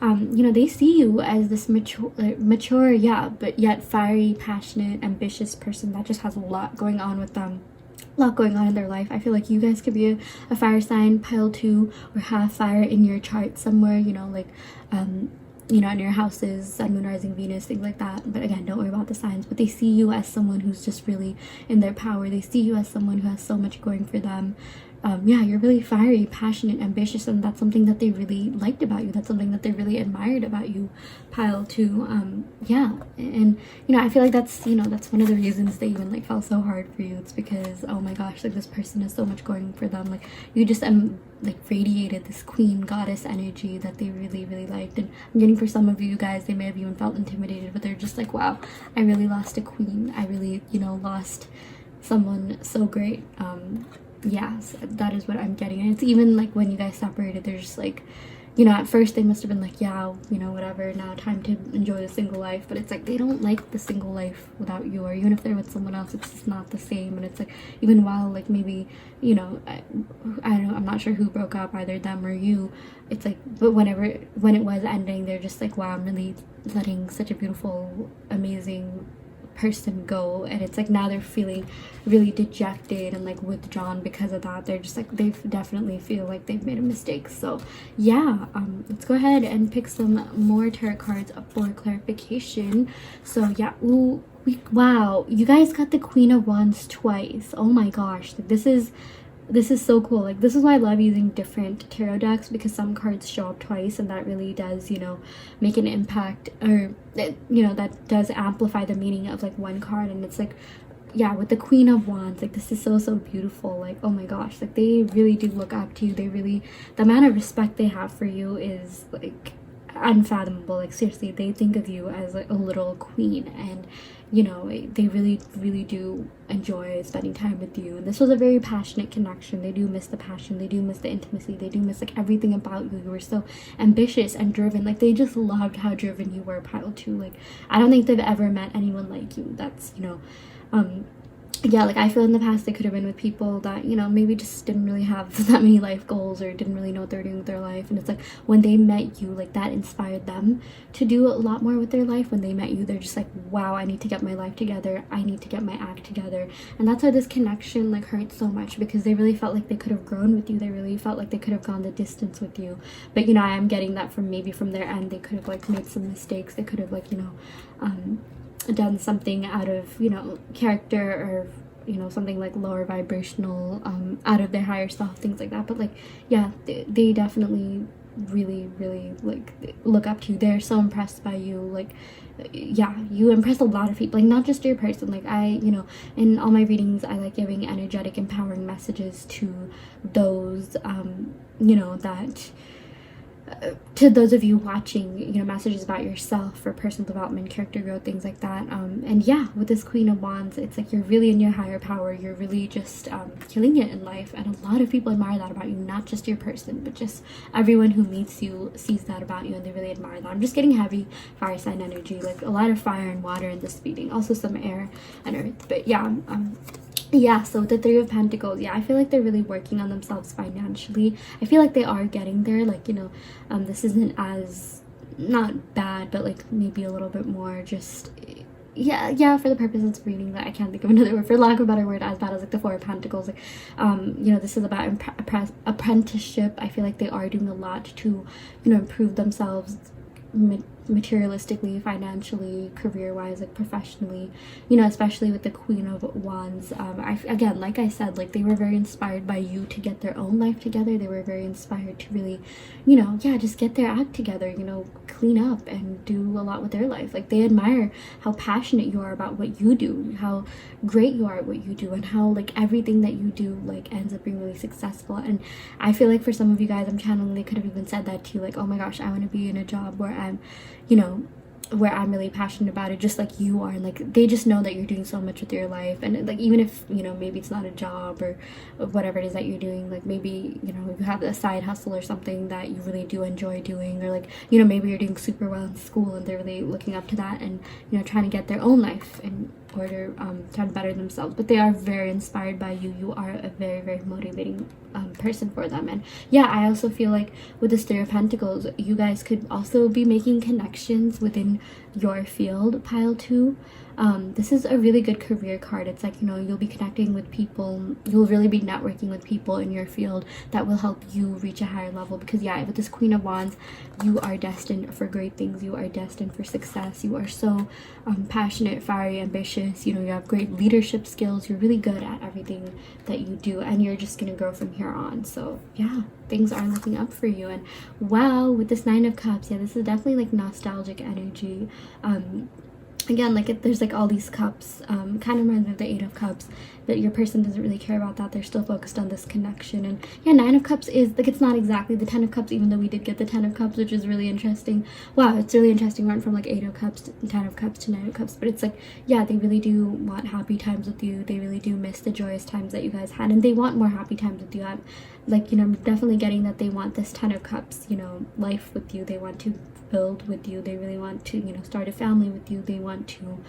you know, they see you as this mature, yeah, but yet fiery, passionate, ambitious person that just has a lot going on with them, a lot going on in their life. I feel like you guys could be a fire sign, pile 2, or have fire in your chart somewhere, you know, like you know, in your houses, Sun, Moon, Rising, Venus, things like that. But again, don't worry about the signs. But they see you as someone who's just really in their power. They see you as someone who has so much going for them. Yeah, you're really fiery, passionate, ambitious, and that's something that they really liked about you. That's something that they really admired about you, pile 2. Yeah, and you know, I feel like that's, you know, that's one of the reasons they even like fell so hard for you. It's because, oh my gosh, like this person has so much going for them. Like you just like radiated this queen goddess energy that they really, really liked. And I'm getting, for some of you guys, they may have even felt intimidated, but they're just like, wow, I really lost a queen. I really, you know, lost someone so great. Yes, that is what I'm getting. And it's even like when you guys separated, they're just like, you know, at first they must have been like, yeah, you know, whatever, now time to enjoy the single life. But it's like they don't like the single life without you, or even if they're with someone else, it's just not the same. And it's like, even while like maybe, you know, I don't know, I'm not sure who broke up, either them or you. It's like, but when it was ending, they're just like, wow, I'm really letting such a beautiful, amazing person go. And it's like now they're feeling really dejected and like withdrawn because of that. They're just like, they definitely feel like they've made a mistake. So yeah, let's go ahead and pick some more tarot cards up for clarification. So yeah, ooh, wow, you guys got the Queen of Wands twice. Oh my gosh, like this is so cool. Like this is why I love using different tarot decks, because some cards show up twice, and that really does, you know, make an impact, or you know, that does amplify the meaning of like one card. And it's like, yeah, with the Queen of Wands, like this is so beautiful. Like, oh my gosh, like they really do look up to you. They really, the amount of respect they have for you is like unfathomable. Like seriously, they think of you as like a little queen, and you know, they really do enjoy spending time with you. And this was a very passionate connection. They do miss the passion, they do miss the intimacy, they do miss like everything about you. You were so ambitious and driven. Like they just loved how driven you were, pile 2. Like I don't think they've ever met anyone like you. That's, you know, yeah, like I feel in the past they could have been with people that, you know, maybe just didn't really have that many life goals, or didn't really know what they were doing with their life. And it's like when they met you, like that inspired them to do a lot more with their life. When they met you, they're just like, wow, I need to get my life together, I need to get my act together. And that's why this connection like hurts so much, because they really felt like they could have grown with you. They really felt like they could have gone the distance with you. But you know, I am getting that from maybe from their end, they could have like made some mistakes. They could have like, you know, done something out of, you know, character, or you know, something like lower vibrational, out of their higher self, things like that. But like, yeah, they definitely really, really like look up to. They're so impressed by you. Like, yeah, you impress a lot of people, like not just your person. Like I, you know, in all my readings I like giving energetic empowering messages to those you know, that to those of you watching, you know, messages about yourself for personal development, character growth, things like that. And yeah, with this Queen of Wands, it's like you're really in your higher power. You're really just killing it in life, and a lot of people admire that about you. Not just your person, but just everyone who meets you sees that about you, and they really admire that. I'm just getting heavy fire sign energy, like a lot of fire and water in this reading, also some air and earth. But yeah, yeah, so the Three of Pentacles, yeah, I feel like they're really working on themselves financially. I feel like they are getting there. Like, you know, this isn't as, not bad, but like maybe a little bit more just, yeah, for the purposes of reading that, I can't think of another word, for lack of a better word, as bad as like the Four of Pentacles. Like, you know, this is about apprenticeship. I feel like they are doing a lot to, you know, improve themselves materialistically, financially, career-wise, like professionally, you know, especially with the Queen of Wands. Again, like I said, like they were very inspired by you to get their own life together. They were very inspired to really, you know, yeah, just get their act together, you know, clean up and do a lot with their life. Like they admire how passionate you are about what you do, how great you are at what you do, and how like everything that you do like ends up being really successful. And I feel like for some of you guys I'm channeling, they could have even said that to you, like, oh my gosh, I want to be in a job where I'm, you know, where I'm really passionate about it, just like you are. And like they just know that you're doing so much with your life, and like even if, you know, maybe it's not a job or whatever it is that you're doing, like maybe, you know, you have a side hustle or something that you really do enjoy doing, or like, you know, maybe you're doing super well in school and they're really looking up to that and, you know, trying to get their own life in order, trying to better themselves. But they are very inspired by you. You are a very, very motivating person for them. And yeah, I also feel like with the Three of Pentacles, you guys could also be making connections within your field, pile 2. This is a really good career card. It's like, you know, you'll be connecting with people, you'll really be networking with people in your field that will help you reach a higher level. Because yeah, with this Queen of Wands, you are destined for great things. You are destined for success. You are so passionate, fiery, ambitious. You know, you have great leadership skills. You're really good at everything that you do, and you're just gonna grow from here on. So yeah, things are looking up for you. And wow, with this Nine of Cups, yeah, this is definitely like nostalgic energy. Again, like there's like all these cups, kind of reminds me of the Eight of Cups, but your person doesn't really care about that. They're still focused on this connection. And yeah, Nine of Cups is like, it's not exactly the Ten of Cups, even though we did get the Ten of Cups, which is really interesting. Wow, it's really interesting. We went from like Eight of Cups to Ten of Cups to Nine of Cups. But it's like, yeah, they really do want happy times with you. They really do miss the joyous times that you guys had, and they want more happy times with you. I'm like, you know, I'm definitely getting that they want this Ten of Cups, you know, life with you. They want to build with you. They really want to, you know, start a family with you. They want to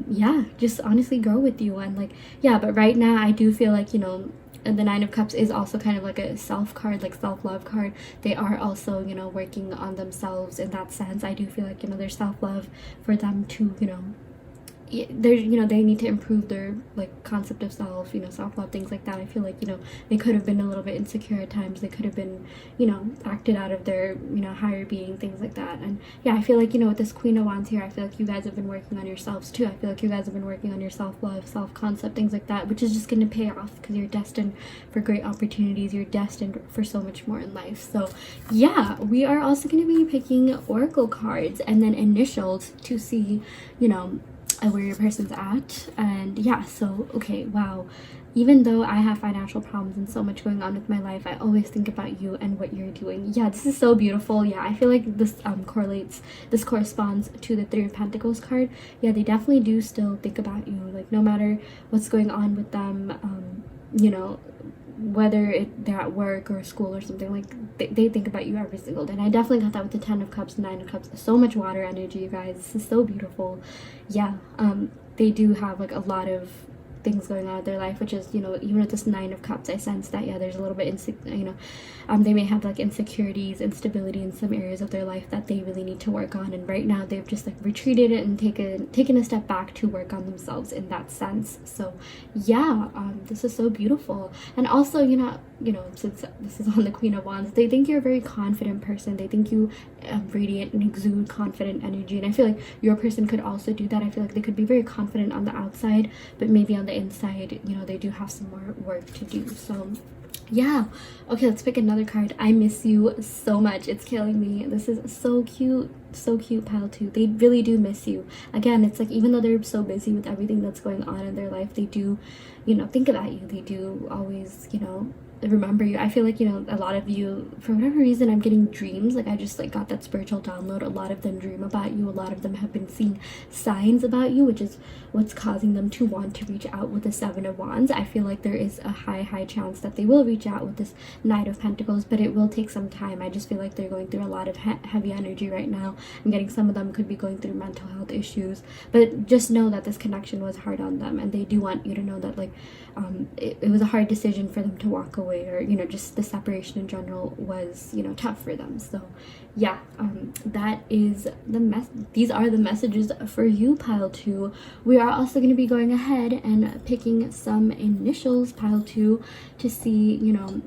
yeah, just honestly grow with you. And like, yeah, but right now I do feel like, you know, the Nine of Cups is also kind of like a self card, like self-love card. They are also, you know, working on themselves in that sense. I do feel like, you know, there's self-love for them to, you know, they're, you know, they need to improve their like concept of self, you know, self-love, things like that. I feel like, you know, they could have been a little bit insecure at times. They could have been, you know, acted out of their, you know, higher being, things like that. And yeah, I feel like, you know, with this Queen of Wands here, I feel like you guys have been working on yourselves too. I feel like you guys have been working on your self-love, self-concept, things like that, which is just going to pay off because you're destined for great opportunities. You're destined for so much more in life. So yeah, we are also going to be picking oracle cards and then initials to see, you know, where your person's at. And yeah, so okay, wow, even though I have financial problems and so much going on with my life, I always think about you and what you're doing. Yeah, this is so beautiful. Yeah, I feel like this corresponds to the Three of Pentacles card. Yeah, they definitely do still think about you, like no matter what's going on with them, you know, whether they're at work or school or something, like they think about you every single day. And I definitely got that with the Ten of Cups, Nine of Cups. So much water energy, you guys. This is so beautiful. Yeah, they do have like a lot of things going on in their life, which is, you know, even with this Nine of Cups, I sense that, yeah, there's a little bit you know, they may have like insecurities, instability in some areas of their life that they really need to work on. And right now they've just like retreated it and taken a step back to work on themselves in that sense. So yeah, this is so beautiful. And also, you know, since this is on the Queen of Wands, they think you're a very confident person. They think you radiate and exude confident energy. And I feel like your person could also do that. I feel like they could be very confident on the outside, but maybe on the inside, you know, they do have some more work to do. So Yeah. Okay, let's pick another card. I miss you so much. It's killing me. This is so cute. So cute, pile 2. They really do miss you. Again, it's like even though they're so busy with everything that's going on in their life, they do, you know, think about you. They do always, you know, remember you. I feel like, you know, a lot of you, for whatever reason, I'm getting dreams. Like I just like got that spiritual download. A lot of them dream about you. A lot of them have been seeing signs about you, which is what's causing them to want to reach out with the 7 of Wands. I feel like there is a high chance that they will reach out with this Knight of Pentacles, but it will take some time. I just feel like they're going through a lot of heavy energy right now. I'm getting some of them could be going through mental health issues, but just know that this connection was hard on them, and they do want you to know that like it was a hard decision for them to walk away, or you know, just the separation in general was, you know, tough for them. So yeah, that is these are the messages for you, pile 2. We are also going to be going ahead and picking some initials, pile 2, to see, you know,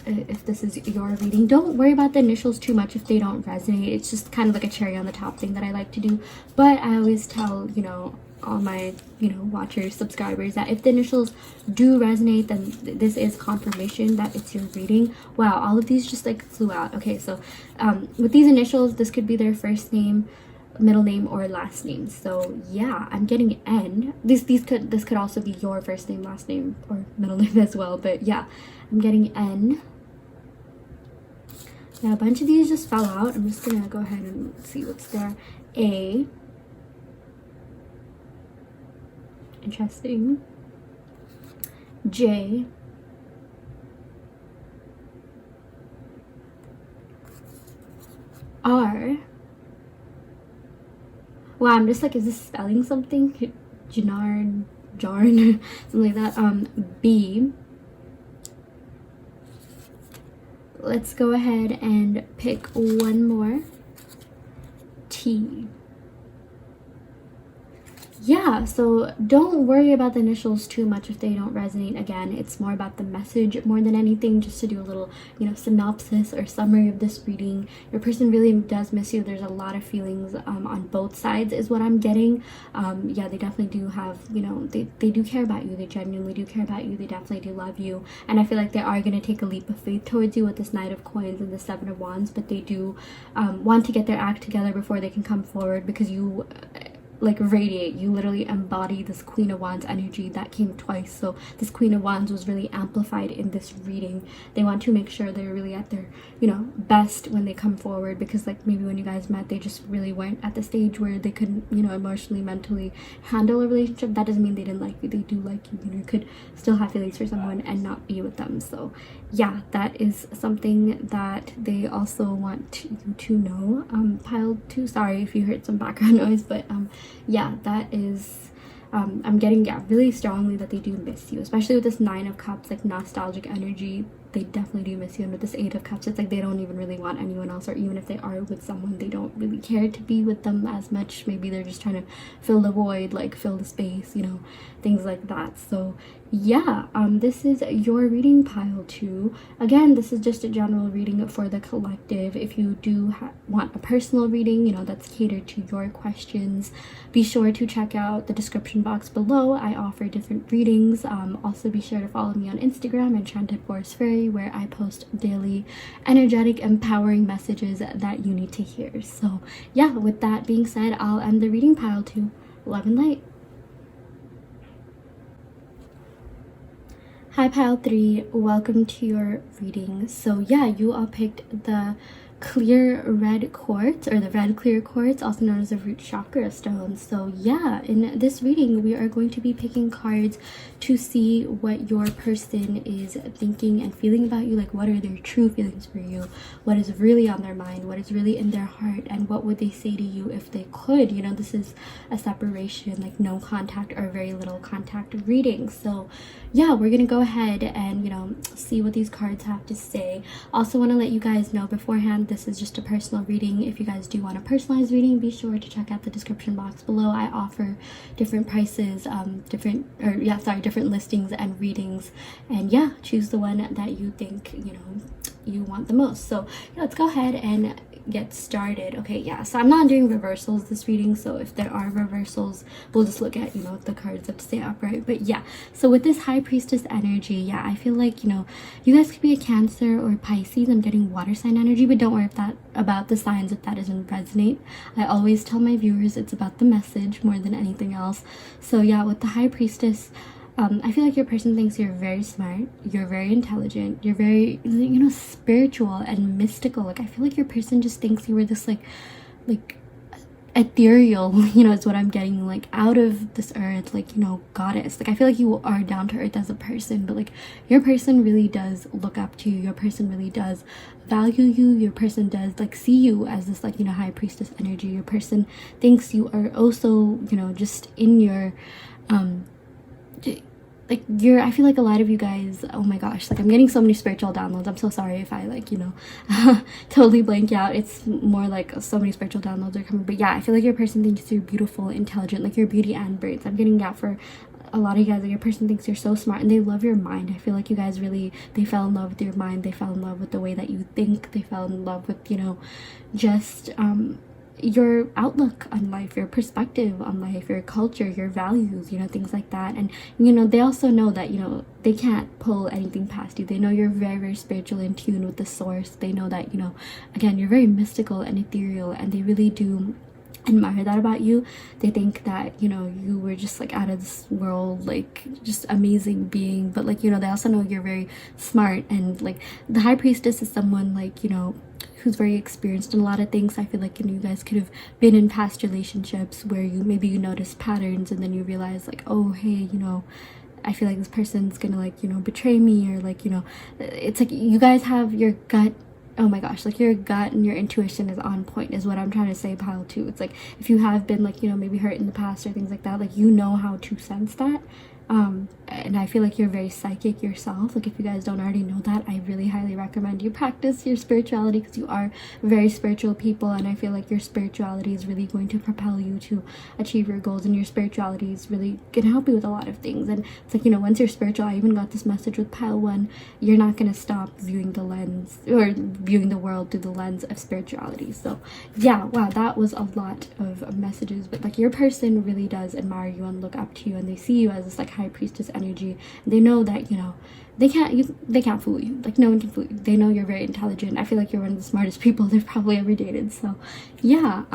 if this is your reading. Don't worry about the initials too much if they don't resonate. It's just kind of like a cherry on the top thing that I like to do. But I always tell, you know, all my, you know, watchers, subscribers, that if the initials do resonate, then this is confirmation that it's your reading. Wow, all of these just like flew out. Okay, so with these initials, this could be their first name, middle name, or last name. So yeah, I'm getting N. This could also be your first name, last name, or middle name as well. But yeah, I'm getting N. Now a bunch of these just fell out. I'm just gonna go ahead and see what's there. A. Interesting. J. R. Wow, I'm just like, is this spelling something? Jarn, something like that. B. Let's go ahead and pick one more. T. Yeah, so don't worry about the initials too much if they don't resonate. Again, it's more about the message more than anything. Just to do a little, you know, synopsis or summary of this reading. Your person really does miss you. There's a lot of feelings on both sides is what I'm getting. Yeah, they definitely do have, you know, they do care about you. They genuinely do care about you. They definitely do love you. And I feel like they are going to take a leap of faith towards you with this Knight of Coins and the 7 of Wands. But they do want to get their act together before they can come forward, because you like radiate, you literally embody this Queen of Wands energy that came twice. So this Queen of Wands was really amplified in this reading. They want to make sure they're really at their, you know, best when they come forward, because like maybe when you guys met, they just really weren't at the stage where they couldn't, you know, emotionally, mentally handle a relationship. That doesn't mean they didn't like you. They do like you. You know, you could still have feelings for someone and not be with them. So yeah, that is something that they also want you to know. Pile 2, sorry if you heard some background noise, but yeah, that is I'm getting, yeah, really strongly that they do miss you, especially with this 9 of Cups, like nostalgic energy. They definitely do miss you. And with this 8 of Cups, it's like they don't even really want anyone else, or even if they are with someone, they don't really care to be with them as much. Maybe they're just trying to fill the void, like fill the space, you know, things like that. So yeah, this is your reading, pile 2. Again, this is just a general reading for the collective. If you do want a personal reading, you know, that's catered to your questions, be sure to check out the description box below. I offer different readings. Also be sure to follow me on Instagram, Enchanted Fairy, where I post daily energetic, empowering messages that you need to hear. So yeah, with that being said, I'll end the reading, pile 2. Love and light. Hi pile 3, welcome to your reading. So yeah, you all picked the clear red quartz, or the red clear quartz, also known as the root chakra stone. So yeah, in this reading we are going to be picking cards to see what your person is thinking and feeling about you. Like, what are their true feelings for you, what is really on their mind, what is really in their heart, and what would they say to you if they could. You know, this is a separation, like no contact or very little contact reading. So yeah, we're gonna go ahead and, you know, see what these cards have to say. Also want to let you guys know beforehand, this is just a personal reading. If you guys do want a personalized reading, be sure to check out the description box below. I offer different prices, different listings and readings, and yeah, choose the one that you think, you know, you want the most. So yeah, let's go ahead and get started. Okay, yeah, so I'm not doing reversals this reading, so if there are reversals, we'll just look at, you know, the cards that stay upright. But yeah, so with this High Priestess energy, yeah, I feel like, you know, you guys could be a Cancer or Pisces. I'm getting water sign energy, but don't worry about the signs if that doesn't resonate. I always tell my viewers it's about the message more than anything else. So yeah, with the High Priestess, I feel like your person thinks you're very smart, you're very intelligent, you're very, you know, spiritual and mystical. Like, I feel like your person just thinks you were this like ethereal, you know, is what I'm getting, like out of this earth, like, you know, goddess. Like, I feel like you are down to earth as a person, but like your person really does look up to you, your person really does value you, your person does like see you as this, like, you know, High Priestess energy. Your person thinks you are also, you know, just in your like I feel like a lot of you guys, oh my gosh, like I'm getting so many spiritual downloads. I'm so sorry if I, like, you know, totally blank out. It's more like so many spiritual downloads are coming. But yeah, I feel like your person thinks you're beautiful, intelligent, like you're beauty and brains. I'm getting that for a lot of you guys. Like, your person thinks you're so smart and they love your mind. I feel like you guys really, they fell in love with your mind. They fell in love with the way that you think. They fell in love with, you know, just your outlook on life, your perspective on life, your culture, your values, you know, things like that. And, you know, they also know that, you know, they can't pull anything past you. They know you're very, very spiritual, in tune with the source. They know that, you know, again, you're very mystical and ethereal, and they really do admire that about you. They think that, you know, you were just like out of this world, like just amazing being. But like, you know, they also know you're very smart, and like the High Priestess is someone, like, you know, who's very experienced in a lot of things. I feel like, you know, you guys could have been in past relationships where you notice patterns, and then you realize like, oh hey, you know, I feel like this person's gonna, like, you know, betray me, or like, you know, it's like you guys have your gut. Oh my gosh, like your gut and your intuition is on point, is what I'm trying to say, pile too. It's like if you have been, like, you know, maybe hurt in the past or things like that, like, you know how to sense that. And I feel like you're very psychic yourself. Like, if you guys don't already know that, I really highly recommend you practice your spirituality, because you are very spiritual people, and I feel like your spirituality is really going to propel you to achieve your goals, and your spirituality is really gonna help you with a lot of things. And it's like, you know, once you're spiritual, I even got this message with pile 1, you're not gonna stop viewing the lens, or viewing the world through the lens of spirituality. So yeah, wow, that was a lot of messages. But like, your person really does admire you and look up to you, and they see you as this like High Priestess energy. They know that, you know, they can't fool you. Like, no one can fool you. They know you're very intelligent. I feel like you're one of the smartest people they've probably ever dated. So yeah,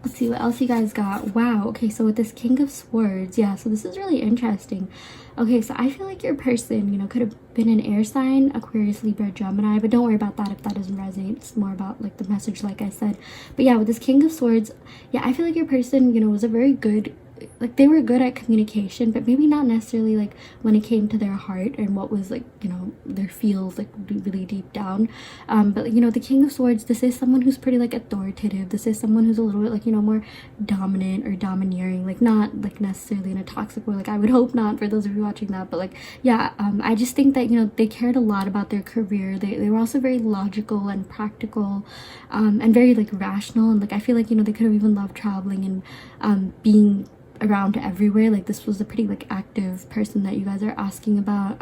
let's see what else you guys got. Wow, okay, so with this King of Swords, yeah, so this is really interesting. Okay, so I feel like your person, you know, could have been an air sign, Aquarius, Libra, Gemini, but don't worry about that if that doesn't resonate. It's more about like the message, like I said. But yeah, with this King of Swords, yeah, I feel like your person, you know, was a very good, like, they were good at communication, but maybe not necessarily like when it came to their heart and what was, like, you know, their feels, like, really deep down. But you know, the King of Swords, this is someone who's pretty like authoritative. This is someone who's a little bit, like, you know, more dominant or domineering, like not like necessarily in a toxic way. Like, I would hope not for those of you watching that, but like, yeah, I just think that, you know, they cared a lot about their career. They were also very logical and practical, and very like rational, and like I feel like, you know, they could have even loved traveling and being around everywhere. Like, this was a pretty like active person that you guys are asking about.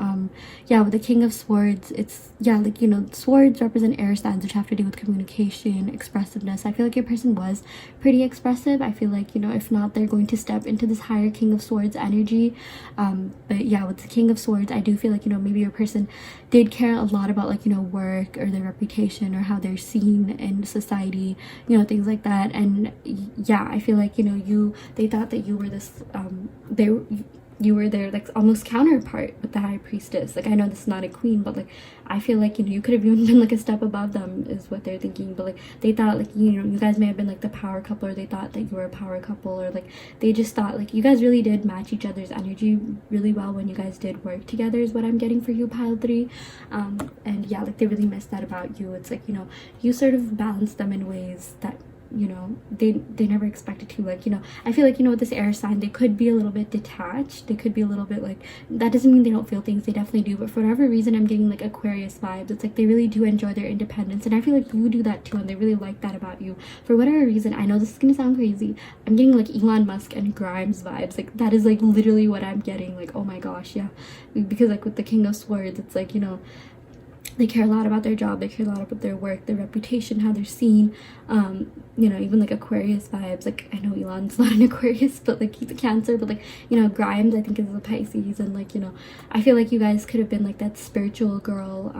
Yeah, with the King of Swords, it's, yeah, like, you know, swords represent air signs, which have to do with communication, expressiveness. I feel like your person was pretty expressive. I feel like, you know, if not, they're going to step into this higher King of Swords energy. But yeah, with the King of Swords, I do feel like, you know, maybe your person did care a lot about, like, you know, work or their reputation or how they're seen in society, you know, things like that. And yeah, I feel like, you know, they thought that you were this you were their like almost counterpart with the High Priestess. Like, I know this is not a queen, but like I feel like, you know, you could have even been like a step above them, is what they're thinking. But like, they thought like, you know, you guys may have been like the power couple, or they thought that you were a power couple, or like they just thought like you guys really did match each other's energy really well when you guys did work together, is what I'm getting for you, pile 3. And yeah, like they really missed that about you. It's like, you know, you sort of balanced them in ways that, you know, they never expected to. Like, you know, I feel like, you know, with this air sign, they could be a little bit detached. They could be a little bit like, that doesn't mean they don't feel things, they definitely do, but for whatever reason, I'm getting like Aquarius vibes. It's like they really do enjoy their independence, and I feel like you do that too, and they really like that about you for whatever reason. I know this is gonna sound crazy, I'm getting like Elon Musk and Grimes vibes. Like, that is like literally what I'm getting. Like, oh my gosh, yeah, because like with the King of Swords, it's like, you know, they care a lot about their job, they care a lot about their work, their reputation, how they're seen. You know, even like Aquarius vibes. Like, I know Elon's not an Aquarius, but like he's a Cancer, but like, you know, Grimes I think is a Pisces, and like, you know, I feel like you guys could have been like that spiritual girl,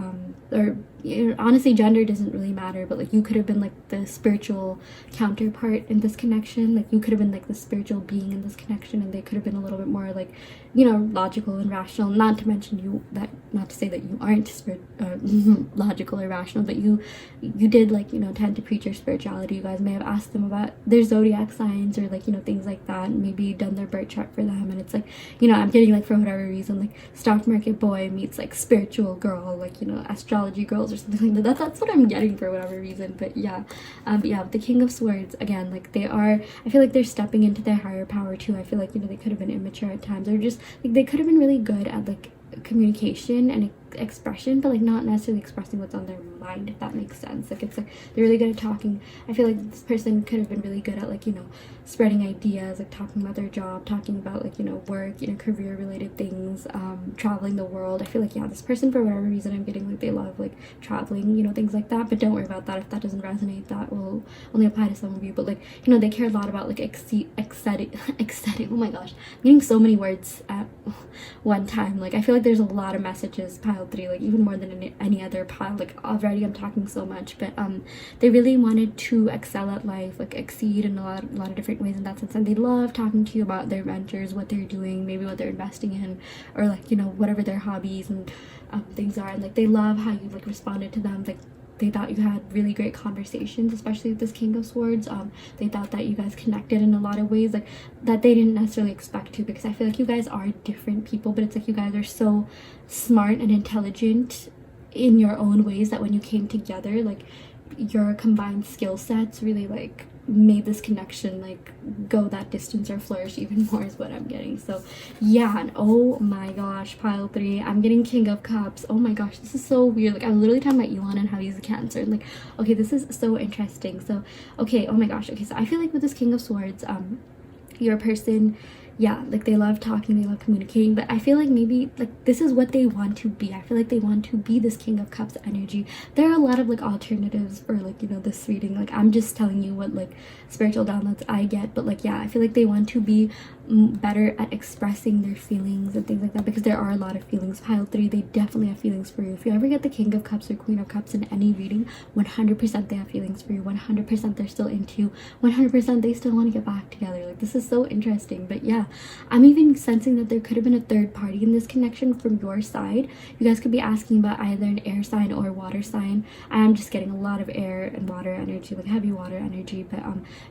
or you know, honestly gender doesn't really matter, but like you could have been like the spiritual counterpart in this connection. Like you could have been like the spiritual being in this connection, and they could have been a little bit more like, you know, logical and rational. Not to mention you, that not to say that you aren't logical or rational, but you did like, you know, tend to preach your spirituality. You guys may have asked them about their zodiac signs, or like, you know, things like that, and maybe done their birth chart for them, and it's like, you know, I'm getting like, for whatever reason, like stock market boy meets like spiritual girl, like, you know, astrology girls or something like that. That's what I'm getting for whatever reason. But yeah, yeah, the King of Swords, again, like they are, I feel like they're stepping into their higher power too. I feel like, you know, they could have been immature at times, or just like they could have been really good at like communication and expression, but like not necessarily expressing what's on their mind, if that makes sense. Like it's like they're really good at talking. I feel like this person could have been really good at like, you know, spreading ideas, like talking about their job, talking about like, you know, work, you know, career related things, traveling the world. I feel like, yeah, this person, for whatever reason, I'm getting like they love like traveling, you know, things like that. But don't worry about that if that doesn't resonate. That will only apply to some of you. But like, you know, they care a lot about like ecstatic. Oh my gosh, I'm getting so many words at one time. Like I feel like there's a lot of messages, pile 3, like even more than any other pile. Like already I'm talking so much, but they really wanted to excel at life, like exceed in a lot of different ways in that sense. And they love talking to you about their ventures, what they're doing, maybe what they're investing in, or like, you know, whatever their hobbies and things are. And like they love how you like responded to them. Like they thought you had really great conversations, especially with this King of Swords. They thought that you guys connected in a lot of ways, like that they didn't necessarily expect to, because I feel like you guys are different people, but it's like you guys are so smart and intelligent in your own ways that when you came together, like your combined skill sets really like made this connection like go that distance or flourish even more, is what I'm getting. So yeah, and oh my gosh, pile 3, I'm getting King of Cups. Oh my gosh, this is so weird. Like I'm literally talking about Elon and how he's a Cancer. Like, okay, this is so interesting. So okay, oh my gosh, okay, so I feel like with this King of Swords, your person, yeah, like they love talking, they love communicating, but I feel like maybe like this is what they want to be. I feel like they want to be this King of Cups energy. There are a lot of like alternatives for like, you know, this reading. Like I'm just telling you what like spiritual downloads I get, but like, yeah, I feel like they want to be better at expressing their feelings and things like that, because there are a lot of feelings. Pile 3, they definitely have feelings for you. If you ever get the King of Cups or Queen of Cups in any reading, 100% they have feelings for you, 100% they're still into you, 100% they still want to get back together. Like this is so interesting. But yeah, I'm even sensing that there could have been a third party in this connection from your side. You guys could be asking about either an air sign or water sign. I am just getting a lot of air and water energy, like heavy water energy. But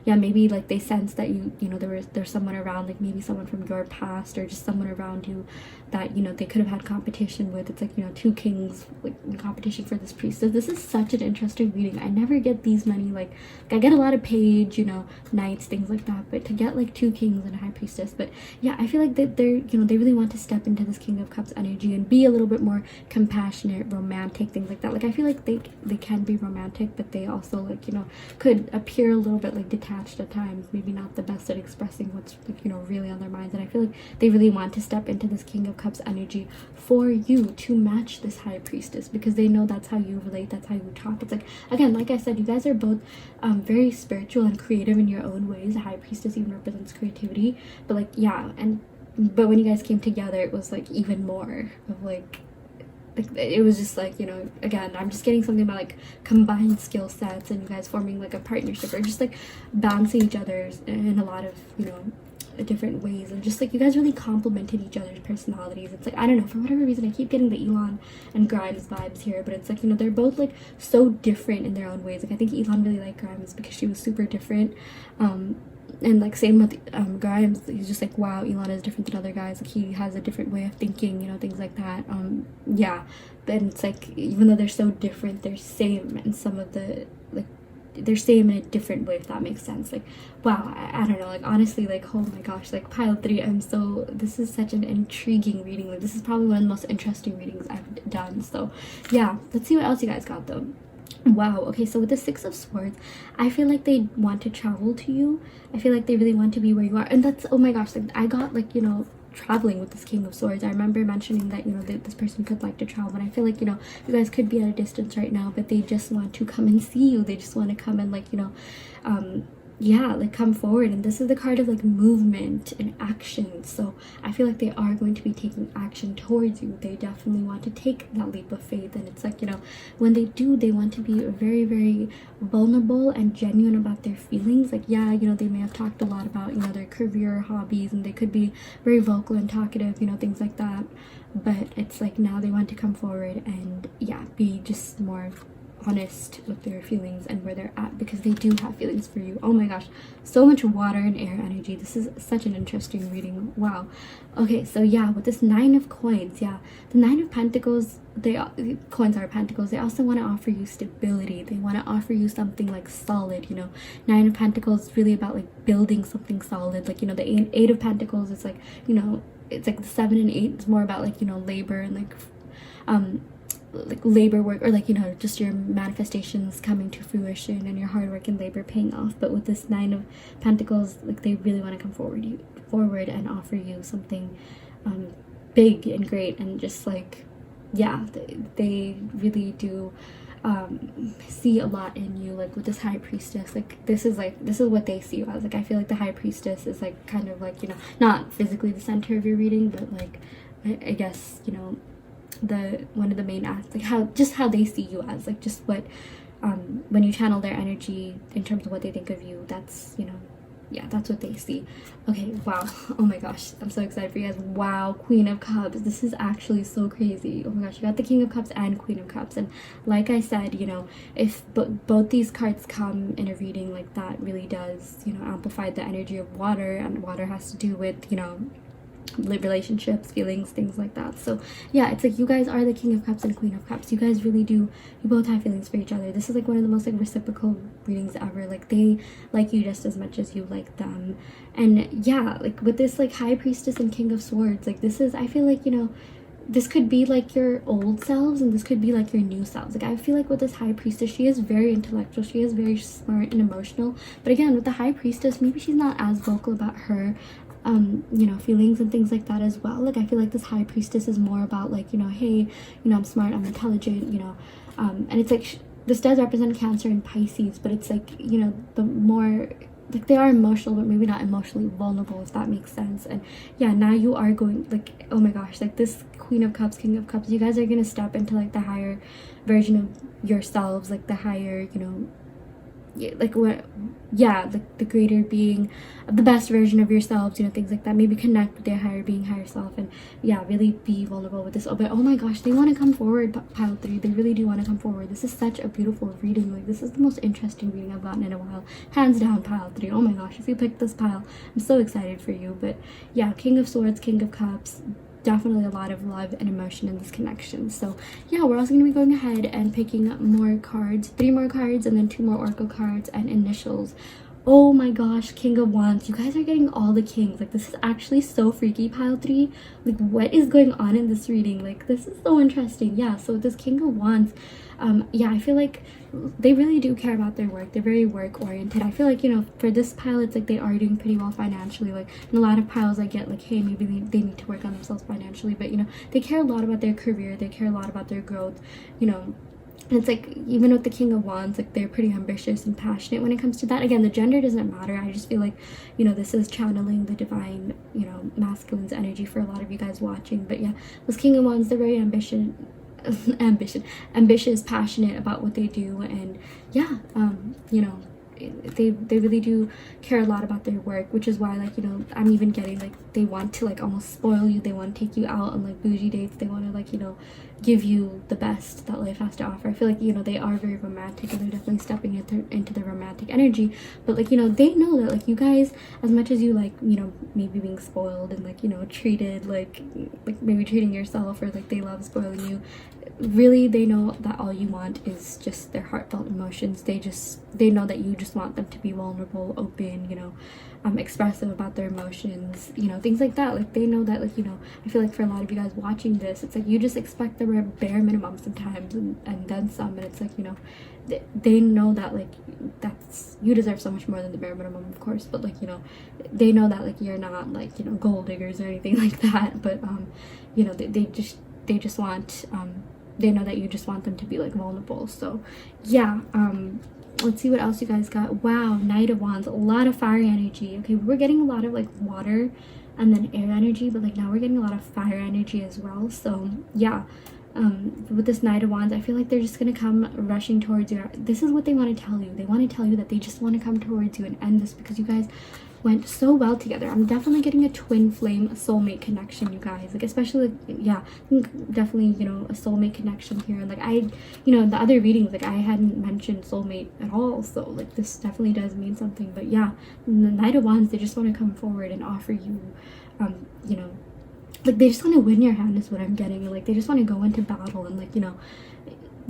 yeah, maybe like they sense that you know, there's someone around, like maybe someone from your past, or just someone around you that, you know, they could have had competition with. It's like, you know, 2 kings like in competition for this priestess. This is such an interesting reading. I never get these many, like I get a lot of page, you know, knights, things like that, but to get like 2 kings and a high priestess. But yeah, I feel like that they're, you know, they really want to step into this King of Cups energy and be a little bit more compassionate, romantic, things like that. Like I feel like they can be romantic, but they also like, you know, could appear a little bit like detached at times, maybe not the best at expressing what's like, you know, really on their minds. And I feel like they really want to step into this King of Cups energy for you to match this high priestess, because they know that's how you relate, that's how you talk. It's like, again, like I said, you guys are both very spiritual and creative in your own ways. The high priestess even represents creativity, but like, yeah, but when you guys came together, it was like even more of like it was just like, you know, again, I'm just getting something about like combined skill sets and you guys forming like a partnership, or just like balancing each other in a lot of, you know, different ways, and just like you guys really complemented each other's personalities. It's like, I don't know, for whatever reason I keep getting the Elon and Grimes vibes here, but it's like, you know, they're both like so different in their own ways. Like I think Elon really liked Grimes because she was super different, and like same with Grimes. He's just like, wow, Elon is different than other guys, like he has a different way of thinking, you know, things like that. Yeah, but it's like, even though they're so different, they're same in some of the, like, they're same in a different way, if that makes sense. Like, wow, I don't know, like honestly, like, oh my gosh, like pile 3, this is such an intriguing reading. Like this is probably one of the most interesting readings I've done. So yeah, let's see what else you guys got though. Wow, okay, so with the 6 of Swords, I feel like they want to travel to you. I feel like they really want to be where you are, and that's, oh my gosh, like I got like, you know, traveling with this King of Swords. I remember mentioning that, you know, that this person could like to travel, and I feel like, you know, you guys could be at a distance right now, but they just want to come and see you. They just want to come and, like, you know, yeah, like come forward. And this is the card of like movement and action, so I feel like they are going to be taking action towards you. They definitely want to take that leap of faith, and it's like, you know, when they do, they want to be very, very vulnerable and genuine about their feelings. Like, yeah, you know, they may have talked a lot about, you know, their career, hobbies, and they could be very vocal and talkative, you know, things like that, but it's like now they want to come forward and, yeah, be just more honest with their feelings and where they're at, because they do have feelings for you. Oh my gosh, so much water and air energy. This is such an interesting reading. Wow. Okay, so yeah, with this 9 of coins, yeah, the 9 of pentacles, coins are pentacles. They also want to offer you stability. They want to offer you something like solid, you know. 9 of pentacles is really about like building something solid. Like, you know, the 8 of pentacles, it's like, you know, it's like the 7 and 8 is more about like, you know, labor and like labor work, or like, you know, just your manifestations coming to fruition and your hard work and labor paying off. But with this 9 of pentacles, like, they really want to come forward and offer you something big and great, and just like, yeah, they really do see a lot in you. Like with this high priestess, like this is what they see you as. Like, I feel like the high priestess is like kind of like, you know, not physically the center of your reading, but like I guess, you know, one of the main acts, like how they see you as, like just what when you channel their energy in terms of what they think of you, that's, you know, yeah, that's what they see. Okay, wow. Oh my gosh, I'm so excited for you guys. Wow, Queen of Cups, this is actually so crazy. Oh my gosh, you got the King of Cups and Queen of Cups, and like I said, you know, if both these cards come in a reading, like that really does, you know, amplify the energy of water, and water has to do with, you know, relationships, feelings, things like that. So yeah, it's like you guys are the King of Cups and Queen of Cups. You guys really do, you both have feelings for each other. This is like one of the most like reciprocal readings ever. Like, they like you just as much as you like them. And yeah, like with this like High Priestess and King of Swords, like this is, I feel like, you know, this could be like your old selves and this could be like your new selves. Like, I feel like with this High Priestess, she is very intellectual, she is very smart and emotional, but again, with the High Priestess, maybe she's not as vocal about her you know, feelings and things like that as well. Like, I feel like this High Priestess is more about like, you know, hey, you know, I'm smart, I'm intelligent, you know, and it's like this does represent Cancer and Pisces, but it's like, you know, the more like they are emotional, but maybe not emotionally vulnerable, if that makes sense. And yeah, now you are going, like, oh my gosh, like this Queen of Cups, King of Cups, you guys are gonna step into like the higher version of yourselves, like the higher, you know, like what, yeah, like the greater being, the best version of yourselves, you know, things like that. Maybe connect with your higher being, higher self, and yeah, really be vulnerable with this. Oh, but oh my gosh, they want to come forward, pile 3. They really do want to come forward. This is such a beautiful reading. Like, this is the most interesting reading I've gotten in a while, hands down. Pile 3, oh my gosh, if you picked this pile, I'm so excited for you. But yeah, King of Swords, King of Cups, definitely a lot of love and emotion in this connection. So yeah, we're also going to be going ahead and picking up more cards, 3 more cards, and then 2 more oracle cards and initials. Oh my gosh, King of Wands, you guys are getting all the kings. Like, this is actually so freaky, pile 3. Like, what is going on in this reading? Like, this is so interesting. Yeah, so this King of Wands, yeah, I feel like they really do care about their work. They're very work oriented. I feel like, you know, for this pile, it's like they are doing pretty well financially. Like, in a lot of piles I get like, hey, maybe they need to work on themselves financially, but you know, they care a lot about their career, they care a lot about their growth, you know. And it's like, even with the King of Wands, like they're pretty ambitious and passionate when it comes to that. Again, the gender doesn't matter. I just feel like, you know, this is channeling the divine, you know, masculine's energy for a lot of you guys watching. But yeah, those King of Wands, they're very ambitious, passionate about what they do, and yeah, you know, they really do care a lot about their work, which is why, like, you know, I'm even getting like they want to like almost spoil you, they want to take you out on like bougie dates, they want to like, you know, give you the best that life has to offer. I feel like, you know, they are very romantic, and they're definitely stepping into the romantic energy, but like, you know, they know that like you guys, as much as you like, you know, maybe being spoiled and like, you know, treated like maybe treating yourself, or like they love spoiling you, really they know that all you want is just their heartfelt emotions. They know that you just want them to be vulnerable, open, you know, expressive about their emotions, you know, things like that. Like, they know that, like, you know, I feel like for a lot of you guys watching this, it's like you just expect the bare minimum sometimes, and then some, and it's like, you know, they know that like that's, you deserve so much more than the bare minimum, of course, but like, you know, they know that like you're not like, you know, gold diggers or anything like that, but you know, they just want they know that you just want them to be like vulnerable. So yeah, let's see what else you guys got. Wow, Knight of Wands, a lot of fire energy. Okay, we're getting a lot of like water and then air energy, but like now we're getting a lot of fire energy as well. So yeah, with this Knight of Wands, I feel like they're just gonna come rushing towards you. This is what they want to tell you. They want to tell you that they just want to come towards you and end this because you guys went so well together. I'm definitely getting a twin flame, a soulmate connection, you guys. Like, especially, yeah, I think definitely, you know, a soulmate connection here. Like, you know, the other readings, like, I hadn't mentioned soulmate at all. So, like, this definitely does mean something. But yeah, the Knight of Wands, they just want to come forward and offer you, you know, like, they just want to win your hand is what I'm getting. Like, they just want to go into battle and, like, you know,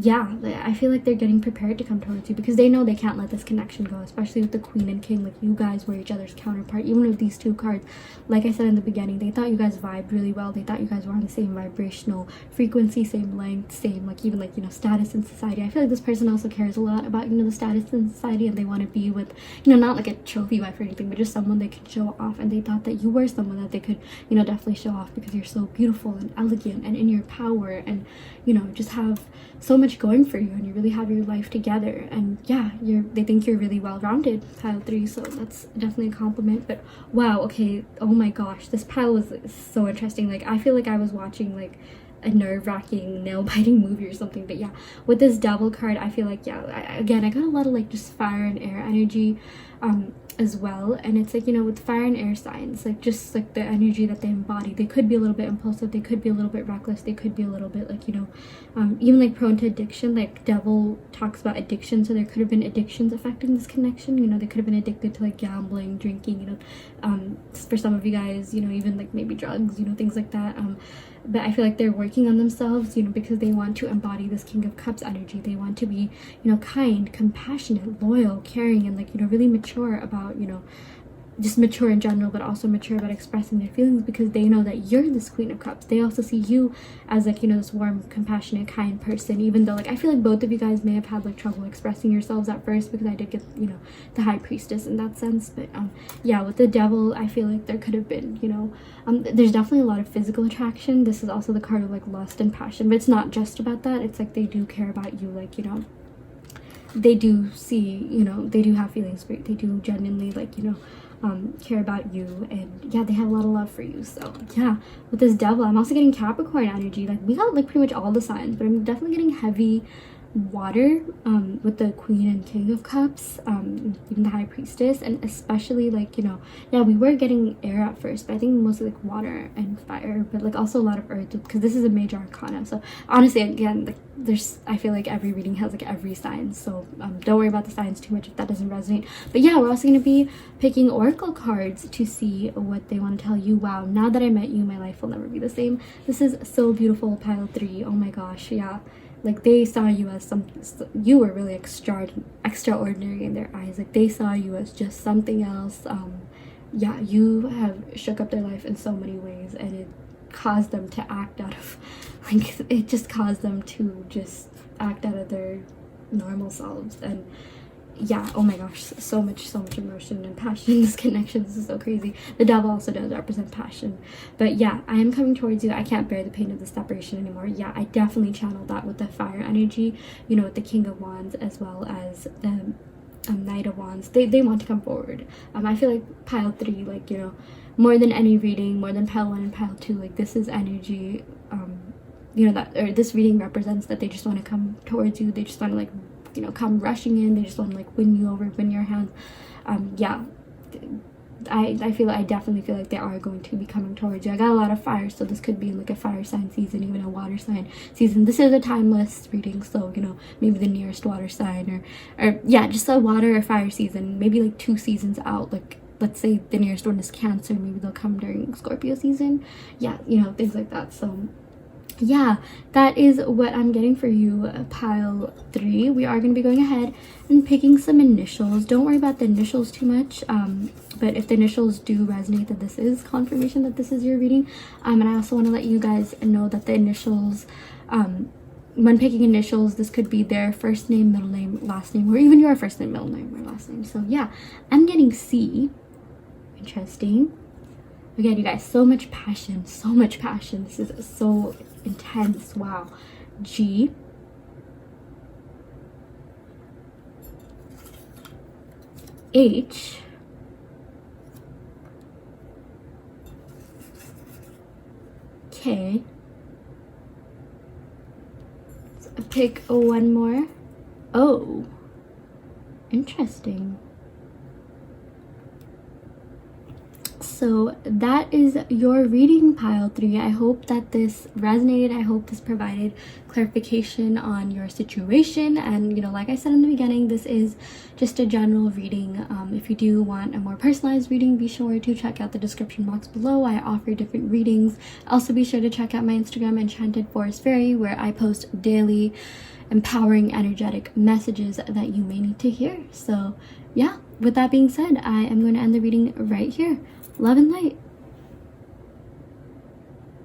yeah, I feel like they're getting prepared to come towards you because they know they can't let this connection go, especially with the Queen and King. Like, you guys were each other's counterpart. Even with these two cards, like I said in the beginning, they thought you guys vibed really well. They thought you guys were on the same vibrational frequency, same length, same, like, even, like, you know, status in society. I feel like this person also cares a lot about, you know, the status in society, and they want to be with, you know, not like a trophy wife or anything, but just someone they can show off. And they thought that you were someone that they could, you know, definitely show off because you're so beautiful and elegant and in your power, and, you know, just have so much going for you, and you really have your life together. And yeah, they think you're really well-rounded, pile 3, so that's definitely a compliment. But wow, okay, oh my gosh, this pile was so interesting. Like, I feel like I was watching like a nerve-wracking nail-biting movie or something. But yeah, with this Devil card, I feel like, yeah, I got a lot of like just fire and air energy as well. And it's like, you know, with fire and air signs, like just like the energy that they embody, they could be a little bit impulsive, they could be a little bit reckless, they could be a little bit like, you know, even like prone to addiction. Like, Devil talks about addiction, so there could have been addictions affecting this connection. You know, they could have been addicted to like gambling, drinking, you know, for some of you guys, you know, even like maybe drugs, you know, things like that. But I feel like they're working on themselves, you know, because they want to embody this King of Cups energy. They want to be, you know, kind, compassionate, loyal, caring, and like, you know, really mature about, you know, just mature in general, but also mature about expressing their feelings, because they know that you're this Queen of Cups. They also see you as like, you know, this warm, compassionate, kind person, even though like I feel like both of you guys may have had like trouble expressing yourselves at first, because I did get, you know, the High Priestess in that sense. But yeah, with the Devil, I feel like there could have been, you know, there's definitely a lot of physical attraction. This is also the card of like lust and passion, but it's not just about that. It's like they do care about you, like, you know, they do see, you know, they do have feelings for you. They do genuinely, like, you know, care about you, and yeah, they have a lot of love for you. So yeah, with this Devil, I'm also getting Capricorn energy. Like, we got like pretty much all the signs, but I'm definitely getting heavy water with the Queen and King of Cups, even the High Priestess, and especially like, you know, yeah, we were getting air at first, but I think mostly like water and fire, but like also a lot of earth, because this is a major arcana. So honestly, again, like, I feel like every reading has like every sign, so don't worry about the signs too much if that doesn't resonate. But yeah, we're also going to be picking oracle cards to see what they want to tell you. Wow, now that I met you, my life will never be the same. This is so beautiful, pile 3. Oh my gosh, yeah. Like, they saw you as you were really extraordinary in their eyes. Like, they saw you as just something else. Yeah, you have shook up their life in so many ways, and it caused them to act out of, like, it just caused them to just act out of their normal selves. And yeah, oh my gosh, so much emotion and passion in this connection. This is so crazy. The Devil also does represent passion. But yeah, I am coming towards you. I can't bear the pain of the separation anymore. Yeah, I definitely channeled that with the fire energy, you know, with the King of Wands as well as the Knight of Wands. They want to come forward. I feel like pile 3, like, you know, more than any reading, more than pile 1 and pile 2, like, this is energy, you know, that, or this reading represents that they just want to come towards you. They just want to, like, you know, come rushing in. They just want to like win you over, win your hands. Yeah, I definitely feel like they are going to be coming towards you. I got a lot of fire, so this could be like a fire sign season, even a water sign season. This is a timeless reading, so, you know, maybe the nearest water sign, or yeah, just a water or fire season, maybe like 2 seasons out. Like, let's say the nearest one is Cancer, maybe they'll come during Scorpio season. Yeah, you know, things like that. So yeah, that is what I'm getting for you, pile 3. We are going to be going ahead and picking some initials. Don't worry about the initials too much, but if the initials do resonate, that this is confirmation that this is your reading. And I also want to let you guys know that the initials, when picking initials, this could be their first name, middle name, last name, or even your first name, middle name, or last name. So yeah, I'm getting C. Interesting. Again, you guys, so much passion, so much passion. This is so intense. Wow. G. H. K. So pick one more. O. Interesting. So that is your reading, pile 3. I hope that this resonated. I hope this provided clarification on your situation. And, you know, like I said in the beginning, this is just a general reading. If you do want a more personalized reading, be sure to check out the description box below. I offer different readings. Also, be sure to check out my Instagram, Enchanted Forest Fairy, where I post daily empowering energetic messages that you may need to hear. So yeah, with that being said, I am going to end the reading right here. Love and light.